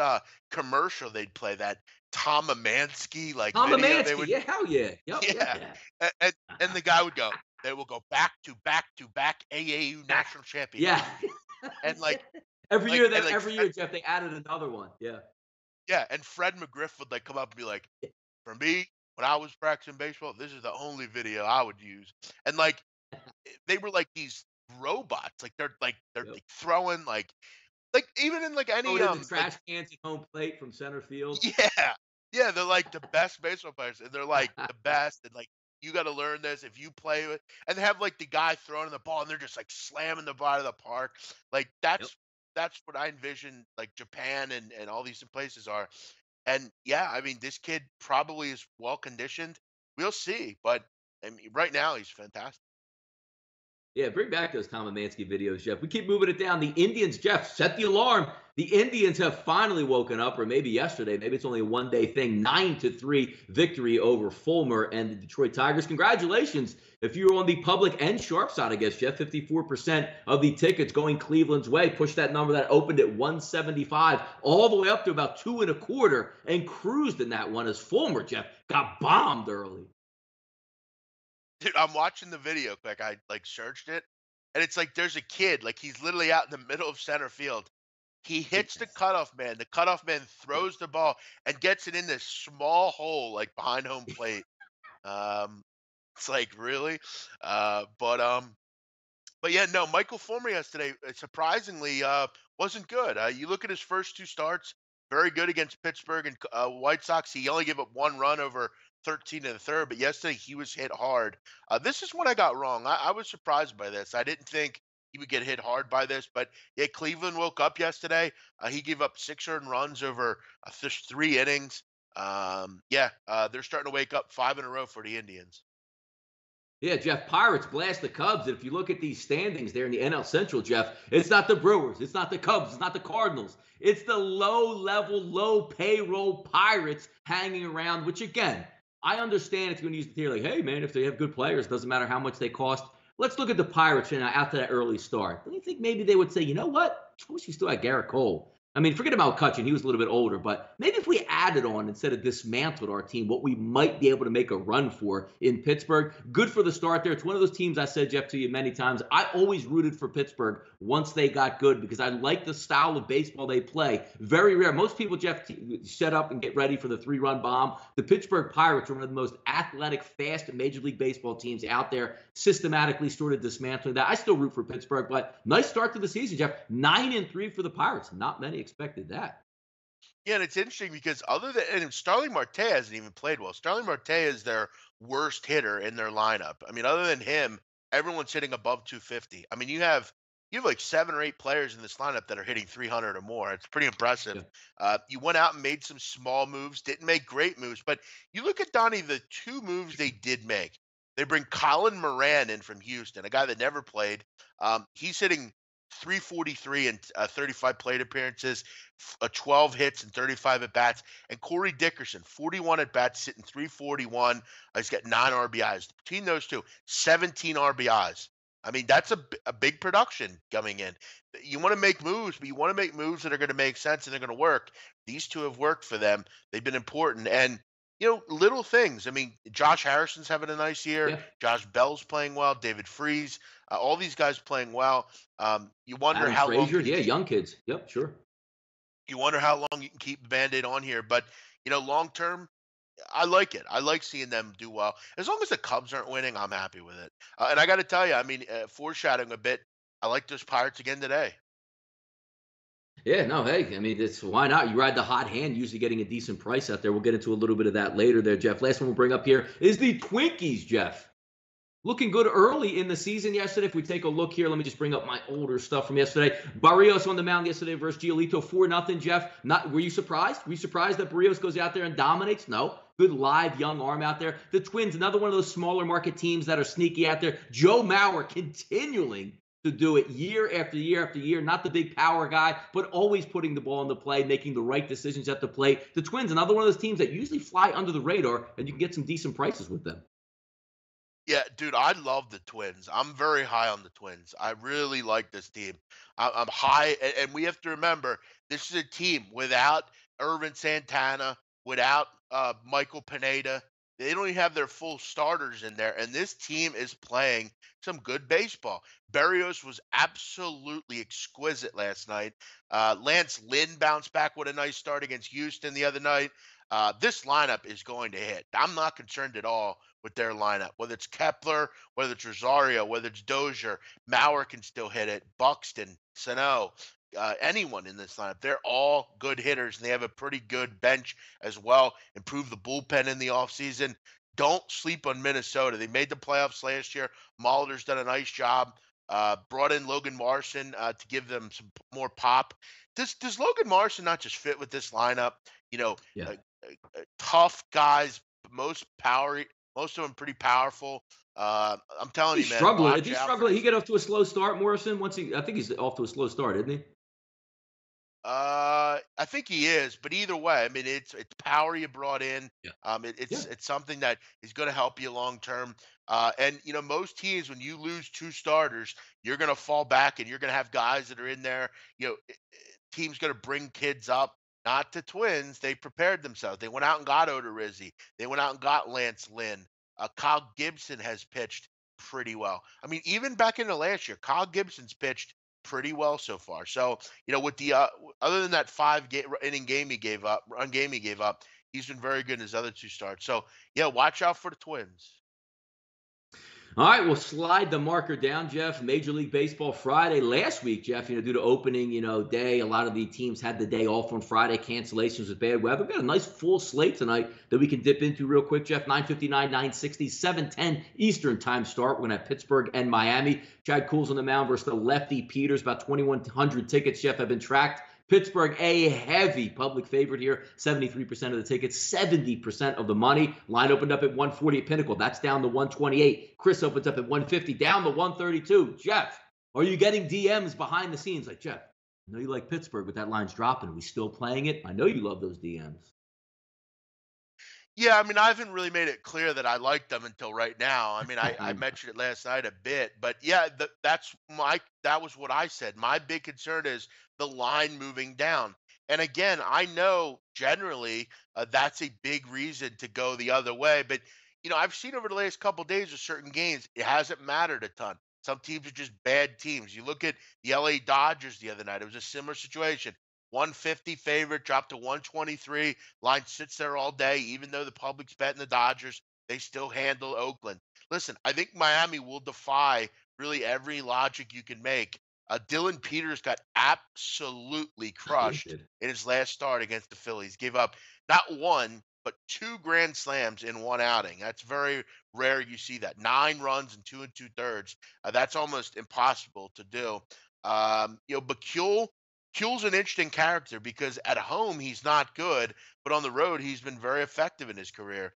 commercial they'd play, that Tom Amansky like Tom video they Mansky. would Yeah. Hell yeah. Yep. yeah, Yeah. and the guy would go, they will go back to back to back AAU national Yeah. championship, and like every year that like every year, Jeff, they added another one. Yeah. yeah, and Fred McGriff would like come up and be like, for me, when I was practicing baseball, this is the only video I would use. And like they were like these robots. Like they're Yep. like throwing like even in like Throw any it in the like trash cans at home plate from center field. yeah. Yeah, they're like the best baseball players, and they're like the best, and like you gotta learn this if you play with, and they have like the guy throwing the ball and they're just like slamming the ball out of the park. Like Yep. that's what I envision like Japan and all these places are. And yeah, I mean, this kid probably is well conditioned. We'll see, but I mean, right now he's fantastic. Yeah, bring back those Tom Mansky videos, Jeff. We keep moving it down. The Indians, Jeff, set the alarm. The Indians have finally woken up, or maybe yesterday, maybe it's only a one-day thing. 9-3 victory over Fulmer and the Detroit Tigers. Congratulations. If you were on the public and sharp side, I guess, Jeff, 54% of the tickets going Cleveland's way. Push that number that opened at 175 all the way up to about 2.25 and cruised in that one as Fulmer, Jeff, got bombed early. Dude, I'm watching the video quick. I like searched it, and it's like there's a kid, like he's literally out in the middle of center field. He hits the cutoff man. The cutoff man throws the ball and gets it in this small hole, like behind home plate. Um, it's like really, but yeah, no, Michael Fulmer yesterday, surprisingly, wasn't good. You look at his first two starts, very good against Pittsburgh and White Sox. He only gave up one run over 13 in the third, but yesterday he was hit hard. This is what I got wrong. I was surprised by this. I didn't think he would get hit hard by this, but yeah, Cleveland woke up yesterday. He gave up 6 earned runs over just 3 innings. They're starting to wake up 5 in a row for the Indians. Yeah, Jeff, Pirates blast the Cubs. And if you look at these standings there in the NL Central, Jeff, it's not the Brewers, it's not the Cubs, it's not the Cardinals. It's the low-level, low-payroll Pirates hanging around, which, again, I understand if you're going to use the theory like, hey, man, if they have good players, it doesn't matter how much they cost. Let's look at the Pirates after that early start. Don't you think maybe they would say, you know what? I wish we still had Garrett Cole. I mean, forget about Cutchin. He was a little bit older, but maybe if we added on instead of dismantled our team, what we might be able to make a run for in Pittsburgh. Good for the start there. It's one of those teams I said, Jeff, to you many times. I always rooted for Pittsburgh once they got good because I like the style of baseball they play. Very rare. Most people, Jeff, set up and get ready for the 3-run bomb. The Pittsburgh Pirates are one of the most athletic, fast Major League Baseball teams out there, systematically sort of dismantling that. I still root for Pittsburgh, but nice start to the season, Jeff. 9-3 for the Pirates. Not many expected that. Yeah, and it's interesting because other than and Starling Marte hasn't even played well. Starling Marte is their worst hitter in their lineup. I mean, other than him, everyone's hitting above 250. I mean, you have like 7 or 8 players in this lineup that are hitting 300 or more. It's pretty impressive. Yeah. You went out and made some small moves, didn't make great moves, but you look at Donnie, the two moves they did make. They bring Colin Moran in from Houston, a guy that never played. He's hitting 343 and 35 plate appearances, 12 hits and 35 at bats. And Corey Dickerson, 41 at bats, sitting 341. He's got 9 RBIs. Between those two, 17 RBIs. I mean, that's a big production coming in. You want to make moves, but you want to make moves that are going to make sense and they're going to work. These two have worked for them. They've been important. And little things. I mean, Josh Harrison's having a nice year. Yeah. Josh Bell's playing well. David Freese, all these guys playing well. You wonder Adam how long Frazier. can you Yeah, keep. young kids. Yep, sure. You wonder how long you can keep the Band-Aid on here. But long term, I like it. I like seeing them do well. As long as the Cubs aren't winning, I'm happy with it. And I got to tell you, I mean, foreshadowing a bit, I like those Pirates again today. Yeah, no, hey, I mean, it's why not? You ride the hot hand, usually getting a decent price out there. We'll get into a little bit of that later there, Jeff. Last one we'll bring up here is the Twinkies, Jeff. Looking good early in the season yesterday. If we take a look here, let me just bring up my older stuff from yesterday. Barrios on the mound yesterday versus Giolito, 4-0, Jeff. Were you surprised? Were you surprised that Barrios goes out there and dominates? No. Good live young arm out there. The Twins, another one of those smaller market teams that are sneaky out there. Joe Mauer continuing to do it year after year after year. Not the big power guy, but always putting the ball in the play, making the right decisions at the plate. The Twins, another one of those teams that usually fly under the radar, and you can get some decent prices with them. Yeah, dude, I love the Twins. I'm very high on the Twins. I really like this team. I'm high, and we have to remember this is a team without Irvin Santana, without Michael Pineda. They don't even have their full starters in there, and this team is playing some good baseball. Berrios was absolutely exquisite last night. Lance Lynn bounced back with a nice start against Houston the other night. This lineup is going to hit. I'm not concerned at all with their lineup, whether it's Kepler, whether it's Rosario, whether it's Dozier. Mauer can still hit it. Buxton, Sano, anyone in this lineup. They're all good hitters, and they have a pretty good bench as well. Improve the bullpen in the offseason. Don't sleep on Minnesota. They made the playoffs last year. Molitor's done a nice job. Brought in Logan Marson to give them some more pop. Does Logan Marson not just fit with this lineup? You know, Yeah. uh, tough guys, most power, most of them pretty powerful. I'm telling He's you, man, struggling. If watch he's out for struggling, he this. get off to a slow start, Morrison. I think he's off to a slow start, isn't he? I think he is, but either way, I mean, it's power you brought in. Yeah. Yeah. It's something that is going to help you long term. And most teams, when you lose two starters, you're going to fall back, and you're going to have guys that are in there. Team's going to bring kids up. Not the Twins. They prepared themselves. They went out and got Odorizzi. They went out and got Lance Lynn. Kyle Gibson has pitched pretty well. I mean, even back into last year, Kyle Gibson's pitched pretty well so far. So, with the other than that inning game he gave up, run game he gave up, he's been very good in his other two starts. So, yeah, watch out for the Twins. All right, we'll slide the marker down, Jeff. Major League Baseball Friday last week, Jeff. Due to opening, day, a lot of the teams had the day off on Friday. Cancellations with bad weather. We've got a nice full slate tonight that we can dip into real quick, Jeff. 9:59, 9:60, 7:10 Eastern time start. We're gonna have Pittsburgh and Miami. Chad Kuhl's on the mound versus the lefty Peters. About 2,100 tickets, Jeff, have been tracked. Pittsburgh, a heavy public favorite here. 73% of the tickets, 70% of the money. Line opened up at 140 at Pinnacle. That's down to 128. Chris opens up at 150, down to 132. Jeff, are you getting DMs behind the scenes? Like, Jeff, I know you like Pittsburgh, but that line's dropping. Are we still playing it? I know you love those DMs. Yeah, I mean, I haven't really made it clear that I like them until right now. I mean, I mentioned it last night a bit, but yeah, that was what I said. My big concern is the line moving down. And again, I know generally that's a big reason to go the other way, but I've seen over the last couple of days of certain games, it hasn't mattered a ton. Some teams are just bad teams. You look at the LA Dodgers the other night, it was a similar situation. 150 favorite, dropped to 123. Line sits there all day, even though the public's betting the Dodgers. They still handle Oakland. Listen, I think Miami will defy really every logic you can make. Dylan Peters got absolutely Yeah, he crushed did. in his last start against the Phillies. Gave up not one, but two grand slams in one outing. That's very rare. You see that 9 runs and 2 2/3. That's almost impossible to do. But Kuhl's an interesting character because at home he's not good, but on the road he's been very effective in his career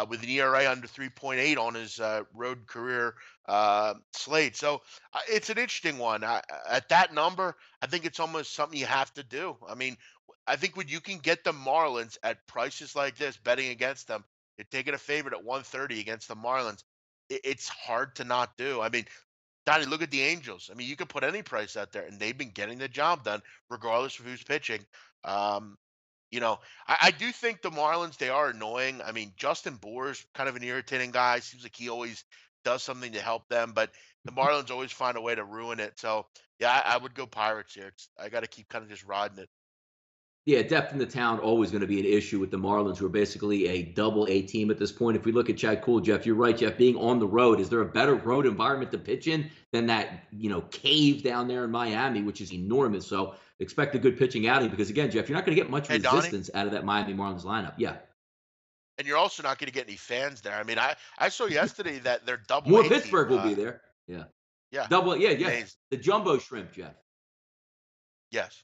with an ERA under 3.8 on his road career slate. So it's an interesting one. At that number, I think it's almost something you have to do. I mean, I think when you can get the Marlins at prices like this, betting against them, you're taking a favorite at 130 against the Marlins. It's hard to not do. I mean, Donnie, look at the Angels. I mean, you could put any price out there, and they've been getting the job done, regardless of who's pitching. Um, I do think the Marlins, they are annoying. I mean, Justin Boer's kind of an irritating guy. Seems like he always does something to help them, but the Marlins always find a way to ruin it. So yeah, I would go Pirates here. I got to keep kind of just riding it. Yeah, depth in the town always going to be an issue with the Marlins, who are basically a double A team at this point. If we look at Chad Cool, Jeff, you're right, Jeff. Being on the road, is there a better road environment to pitch in than that, cave down there in Miami, which is enormous? So expect a good pitching outing because, again, Jeff, you're not going to get much Hey, Donnie, resistance out of that Miami Marlins lineup. Yeah, and you're also not going to get any fans there. I mean, I saw yesterday that their Double more A team. Pittsburgh will be there. Yeah, Yeah, double. Yeah, yeah. amazing. The jumbo shrimp, Jeff. Yes.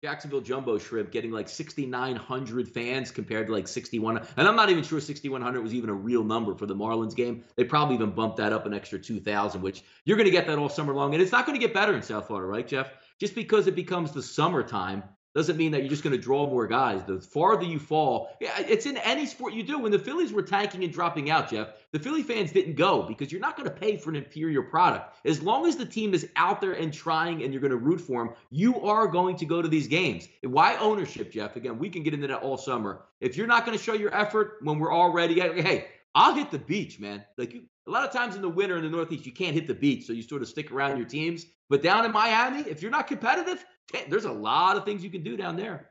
Jacksonville Jumbo Shrimp getting like 6,900 fans compared to like 6,100. And I'm not even sure 6,100 was even a real number for the Marlins game. They probably even bumped that up an extra 2,000, which you're going to get that all summer long. And it's not going to get better in South Florida, right, Jeff? Just because it becomes the summertime doesn't mean that you're just going to draw more guys. The farther you fall, yeah, it's in any sport you do. When the Phillies were tanking and dropping out, Jeff, the Philly fans didn't go because you're not going to pay for an inferior product. As long as the team is out there and trying and you're going to root for them, you are going to go to these games. Why ownership, Jeff? Again, we can get into that all summer. If you're not going to show your effort when we're all ready, hey, I'll hit the beach, man. A lot of times in the winter in the Northeast, you can't hit the beach, so you sort of stick around your teams. But down in Miami, if you're not competitive, there's a lot of things you can do down there.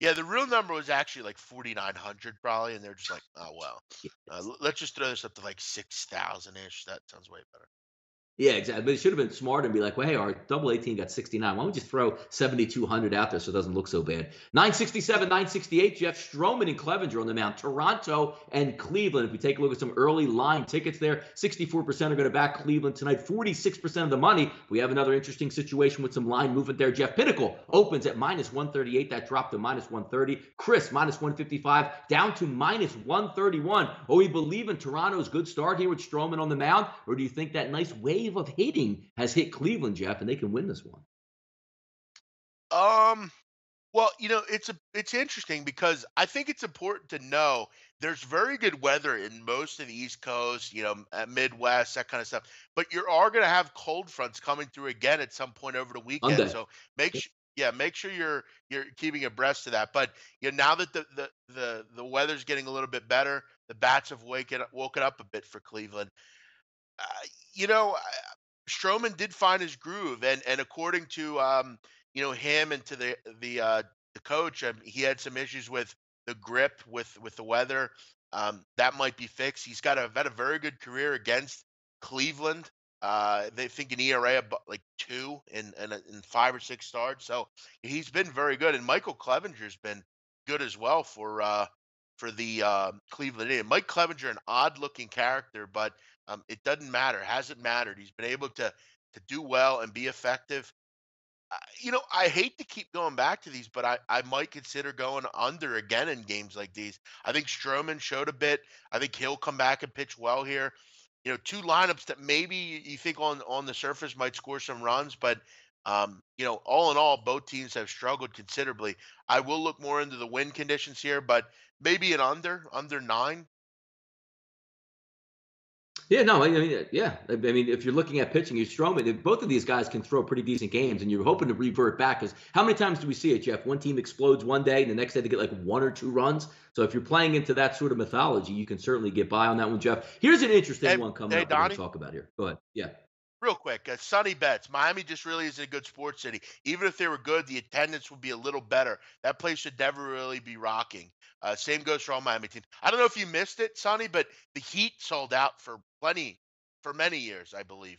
Yeah, the real number was actually like 4,900 probably, and they're just like, oh well, let's just throw this up to like 6,000 ish. That sounds way better. Yeah, exactly. But it should have been smart and be like, well, hey, our double 18 got 69. Why don't we just throw 7,200 out there so it doesn't look so bad? 967, 968, Jeff Stroman and Clevenger on the mound. Toronto and Cleveland. If we take a look at some early line tickets there, 64% are going to back Cleveland tonight, 46% of the money. We have another interesting situation with some line movement there. Jeff Pinnacle opens at minus 138. That dropped to minus 130. Chris, minus 155, down to minus 131. Oh, we believe in Toronto's good start here with Stroman on the mound? Or do you think that nice wave of hitting has hit Cleveland, Jeff, and they can win this one? Well, it's interesting because I think it's important to know there's very good weather in most of the East Coast, Midwest, that kind of stuff. But you are going to have cold fronts coming through again at some point over the weekend. Monday. So make sure you're keeping abreast of that. But now that the weather's getting a little bit better, the bats have woken up a bit for Cleveland. Uh, you know, Stroman did find his groove, and according to him and to the coach, he had some issues with the grip with the weather. That might be fixed. Had a very good career against Cleveland. They think an ERA of like 2 in 5 or 6 starts, so he's been very good. And Michael Clevenger's been good as well for the Cleveland Indians. Mike Clevenger, an odd-looking character, but it doesn't matter. Hasn't mattered. He's been able to do well and be effective. I hate to keep going back to these, but I might consider going under again in games like these. I think Stroman showed a bit. I think he'll come back and pitch well here. Two lineups that maybe you think on the surface might score some runs, but all in all, both teams have struggled considerably. I will look more into the wind conditions here, but maybe an under 9. Yeah, no, I mean, yeah. I mean, if you're looking at pitching, you Stroman, if both of these guys can throw pretty decent games, and you're hoping to revert back. Because how many times do we see it, Jeff? One team explodes one day, and the next day they get like 1 or 2 runs. So if you're playing into that sort of mythology, you can certainly get by on that one, Jeff. Here's an interesting one coming up we're going to talk about here. Go ahead. Yeah. Real quick, Sunny Betts. Miami just really isn't a good sports city. Even if they were good, the attendance would be a little better. That place should never really be rocking. Same goes for all Miami teams. I don't know if you missed it, Sonny, but the Heat sold out for many years, I believe.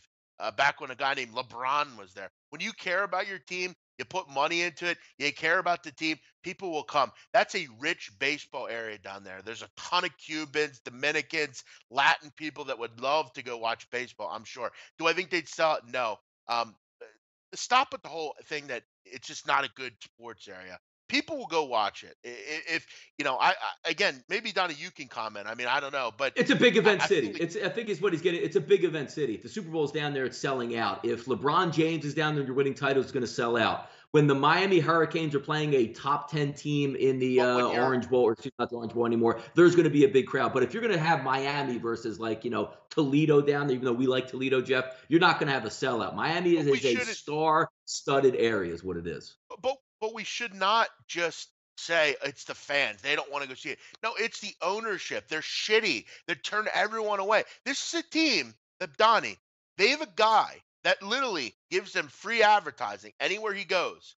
Back when a guy named LeBron was there. When you care about your team, you put money into it, you care about the team, people will come. That's a rich baseball area down there. There's a ton of Cubans, Dominicans, Latin people that would love to go watch baseball, I'm sure. Do I think they'd sell it? No. Stop with the whole thing that it's just not a good sports area. People will go watch it. If again, maybe Donnie, you can comment. I mean, I don't know, but it's a big event city. Like, I think it's what he's getting. It's a big event city. If the Super Bowl's down there, it's selling out. If LeBron James is down there, you're winning titles, it's going to sell out. When the Miami Hurricanes are playing a top 10 team in the Orange Bowl, or excuse me, not the Orange Bowl anymore, there's going to be a big crowd. But if you're going to have Miami versus Toledo down there, even though we like Toledo, Jeff, you're not going to have a sellout. Miami is a star-studded area, is what it is. But but we should not just say it's the fans. They don't want to go see it. No, it's the ownership. They're shitty. They turn everyone away. This is a team that Donnie, they have a guy that literally gives them free advertising anywhere he goes.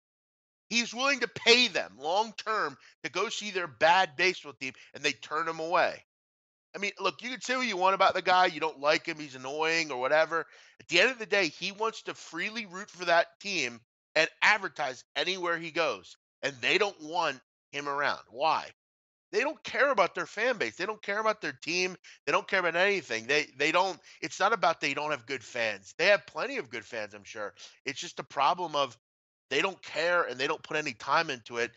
He's willing to pay them long term to go see their bad baseball team, and they turn him away. I mean, look, you can say what you want about the guy. You don't like him, he's annoying or whatever. At the end of the day, he wants to freely root for that team and advertise anywhere he goes. And they don't want him around. Why? They don't care about their fan base. They don't care about their team. They don't care about anything. They don't it's not about they don't have good fans. They have plenty of good fans, I'm sure. It's just a problem of they don't care and they don't put any time into it.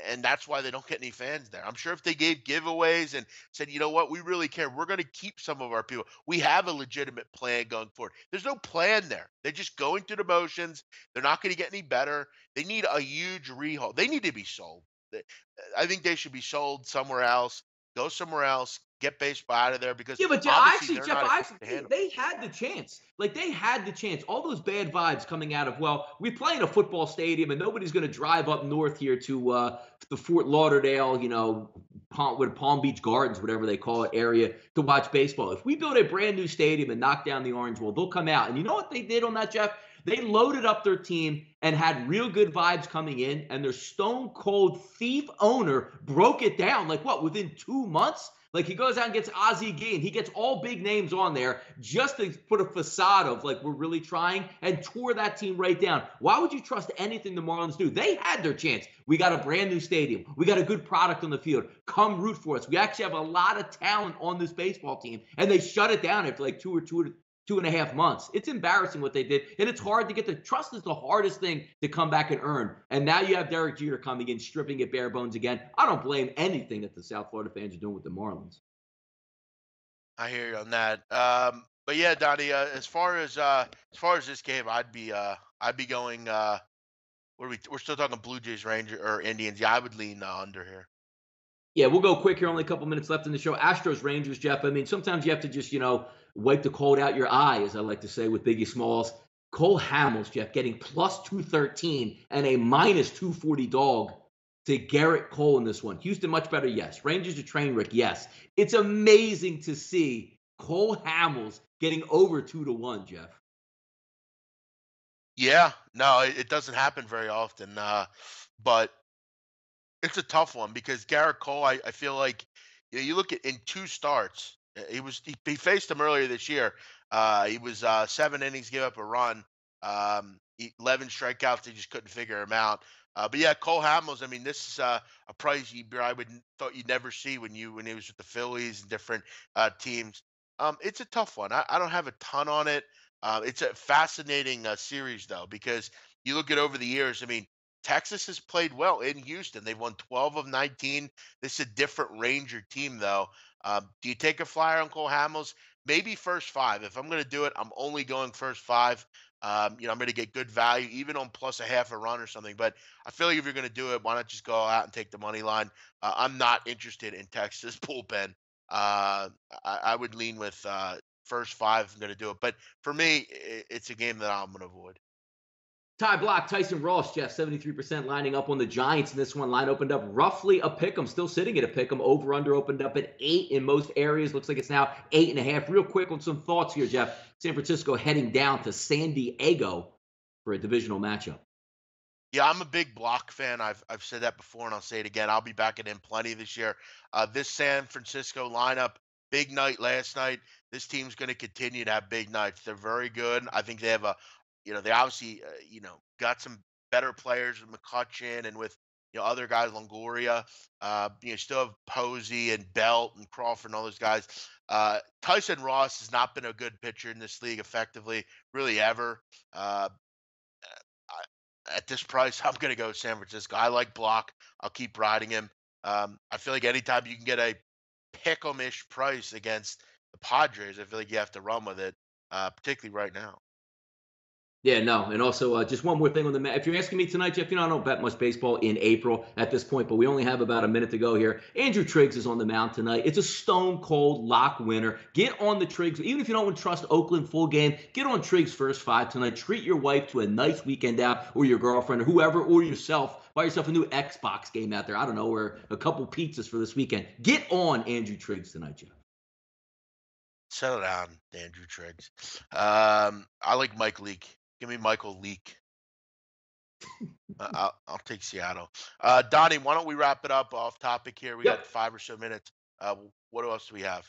And that's why they don't get any fans there. I'm sure if they gave giveaways and said, you know what, we really care. We're going to keep some of our people. We have a legitimate plan going forward. There's no plan there. They're just going through the motions. They're not going to get any better. They need a huge rehaul. They need to be sold. I think they should be sold somewhere else. Go somewhere else. Get baseball out of there because Yeah, but obviously actually, they're Jeff, not equipped actually, to handle they had the chance. Like they had the chance. All those bad vibes coming out of we play in a football stadium, and nobody's going to drive up north here to the Fort Lauderdale, Palm Beach Gardens, whatever they call it, area to watch baseball. If we build a brand new stadium and knock down the Orange Bowl, they'll come out. And you know what they did on that, Jeff? They loaded up their team and had real good vibes coming in, and their stone cold thief owner broke it down. Like what? Within 2 months? Like he goes out and gets Ozzie Gee, and he gets all big names on there just to put a facade of like we're really trying and tore that team right down. Why would you trust anything the Marlins do? They had their chance. We got a brand new stadium. We got a good product on the field. Come root for us. We actually have a lot of talent on this baseball team, and they shut it down after like 2.5 months. It's embarrassing what they did, and it's hard to get the trust is the hardest thing to come back and earn. And now you have Derek Jeter coming in, stripping it bare bones again. I don't blame anything that the South Florida fans are doing with the Marlins. I hear you on that. But yeah, Donnie, as far as this game, I'd be going we're still talking Blue Jays, Ranger or Indians. Yeah, I would lean under here. Yeah, we'll go quick here. Only a couple minutes left in the show. Astros, Rangers, Jeff. I mean, sometimes you have to just, wipe the cold out your eye, as I like to say with Biggie Smalls. Cole Hamels, Jeff, getting plus 213 and a minus 240 dog to Garrett Cole in this one. Houston, much better, yes. Rangers, a train wreck, yes. It's amazing to see Cole Hamels getting over 2-1, Jeff. Yeah, no, it doesn't happen very often. But it's a tough one because Garrett Cole, I feel like you look at in two starts. He faced him earlier this year. He was 7 innings, gave up a run, 11 strikeouts. They just couldn't figure him out. But yeah, Cole Hamels. I mean, this is a price I would thought you'd never see when he was with the Phillies and different teams. It's a tough one. I don't have a ton on it. It's a fascinating series though because you look at over the years. I mean, Texas has played well in Houston. They've won 12 of 19. This is a different Ranger team, though. Do you take a flyer on Cole Hamels? Maybe first five. If I'm going to do it, I'm only going first five. I'm going to get good value, even on plus a half a run or something. But I feel like if you're going to do it, why not just go out and take the money line? I'm not interested in Texas bullpen. I would lean with first five if I'm going to do it. But for me, it's a game that I'm going to avoid. Ty Block, Tyson Ross, Jeff, 73% lining up on the Giants in this one. Line opened up roughly a pick 'em, still sitting at a pick 'em. Over under opened up at 8 in most areas. Looks like it's now 8.5. Real quick on some thoughts here, Jeff. San Francisco heading down to San Diego for a divisional matchup. Yeah, I'm a big Block fan. I've said that before, and I'll say it again. I'll be backing in plenty this year. This San Francisco lineup, big night last night. This team's going to continue to have big nights. They're very good. I think they have they obviously, got some better players with McCutcheon and with other guys, Longoria. Still have Posey and Belt and Crawford and all those guys. Tyson Ross has not been a good pitcher in this league effectively, really ever. At this price, I'm going to go San Francisco. I like Block. I'll keep riding him. I feel like anytime you can get a pick-em-ish price against the Padres, I feel like you have to run with it, particularly right now. Yeah, no, and also just one more thing on the If you're asking me tonight, Jeff, I don't bet much baseball in April at this point, but we only have about a minute to go here. Andrew Triggs is on the mound tonight. It's a stone cold lock winner. Get on the Triggs, even if you don't trust Oakland full game. Get on Triggs first five tonight. Treat your wife to a nice weekend out, or your girlfriend, or whoever, or yourself. Buy yourself a new Xbox game out there. I don't know, or a couple pizzas for this weekend. Get on Andrew Triggs tonight, Jeff. Settle down, Andrew Triggs. I like Mike Leake. Give me Michael Leake. I'll take Seattle. Donnie, why don't we wrap it up off topic here? We got Yep. 5 or so minutes. What else do we have?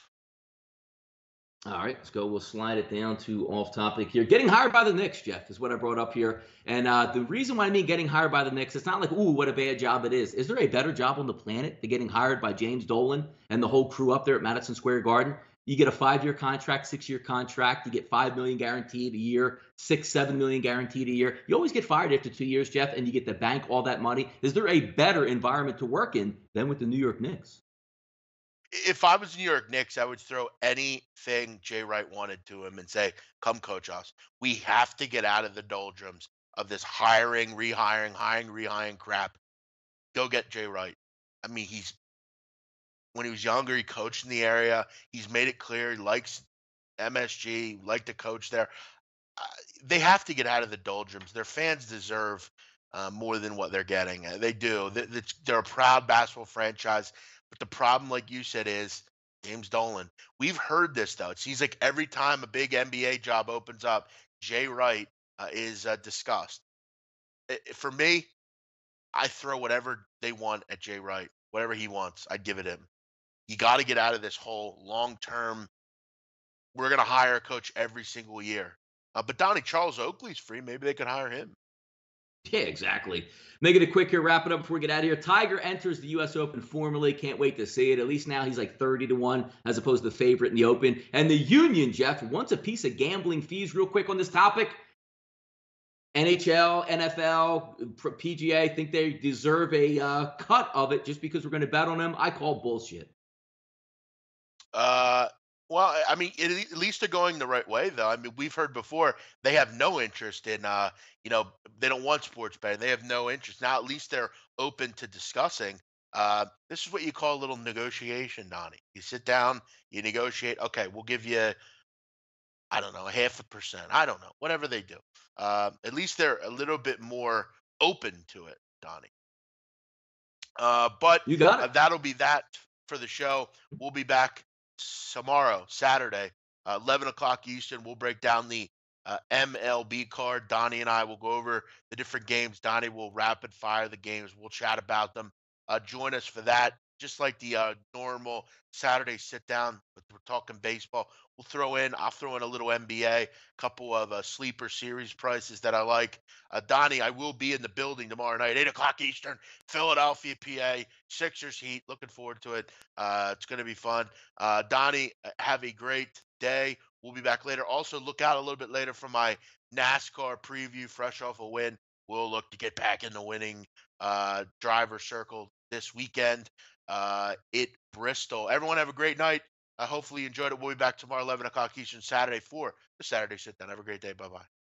All right, let's go. We'll slide it down to off topic here. Getting hired by the Knicks, Jeff, is what I brought up here. And the reason why I mean getting hired by the Knicks, it's not like, ooh, what a bad job it is. Is there a better job on the planet than getting hired by James Dolan and the whole crew up there at Madison Square Garden? You get a 5-year contract, 6-year contract. You get $5 million guaranteed a year, 6, 7 million guaranteed a year. You always get fired after 2 years, Jeff, and you get to bank all that money. Is there a better environment to work in than with the New York Knicks? If I was New York Knicks, I would throw anything Jay Wright wanted to him and say, "Come coach us. We have to get out of the doldrums of this hiring, rehiring, hiring, rehiring crap. Go get Jay Wright." I mean, he's when he was younger, he coached in the area. He's made it clear he likes MSG, like to coach there. uh, they have to get out of the doldrums. Their fans deserve more than what they're getting. They do. They're a proud basketball franchise. But the problem, like you said, is James Dolan. We've heard this, though. It seems like every time a big NBA job opens up, Jay Wright is discussed. For me, I throw whatever they want at Jay Wright. Whatever he wants, I'd give it him. You got to get out of this whole long term, we're going to hire a coach every single year. But Donnie, Charles Oakley's free. Maybe they could hire him. Yeah, exactly. Make it a quick here, wrap it up before we get out of here. Tiger enters the U.S. Open formally. Can't wait to see it. At least now he's like 30-1 as opposed to the favorite in the Open. And the Union, Jeff, wants a piece of gambling fees real quick on this topic. NHL, NFL, PGA think they deserve a cut of it just because we're going to bet on them. I call bullshit. Uh, well, I mean, at least they're going the right way, though. I mean, we've heard before they have no interest in, they don't want sports betting. They have no interest. Now, at least they're open to discussing. This is what you call a little negotiation, Donnie. You sit down, you negotiate. Okay, we'll give you, I don't know, 0.5%. I don't know, whatever they do. At least they're a little bit more open to it, Donnie. But You got it. that'll be that for the show. We'll be back tomorrow, Saturday, 11 o'clock Eastern. We'll break down the MLB card. Donnie and I will go over the different games. Donnie will rapid fire the games. We'll chat about them. Join us for that. Just like the normal Saturday sit down, but we're talking baseball. I'll throw in a little NBA, couple of sleeper series prices that I like. Donnie, I will be in the building tomorrow night, 8 o'clock Eastern, Philadelphia, PA, Sixers Heat. Looking forward to it. It's going to be fun. Donnie, have a great day. We'll be back later. Also, look out a little bit later for my NASCAR preview, fresh off a win. We'll look to get back in the winning driver circle this weekend at Bristol. Everyone have a great night. Hopefully you enjoyed it. We'll be back tomorrow, 11 o'clock Eastern, Saturday for the Saturday Sit Down. Have a great day. Bye-bye.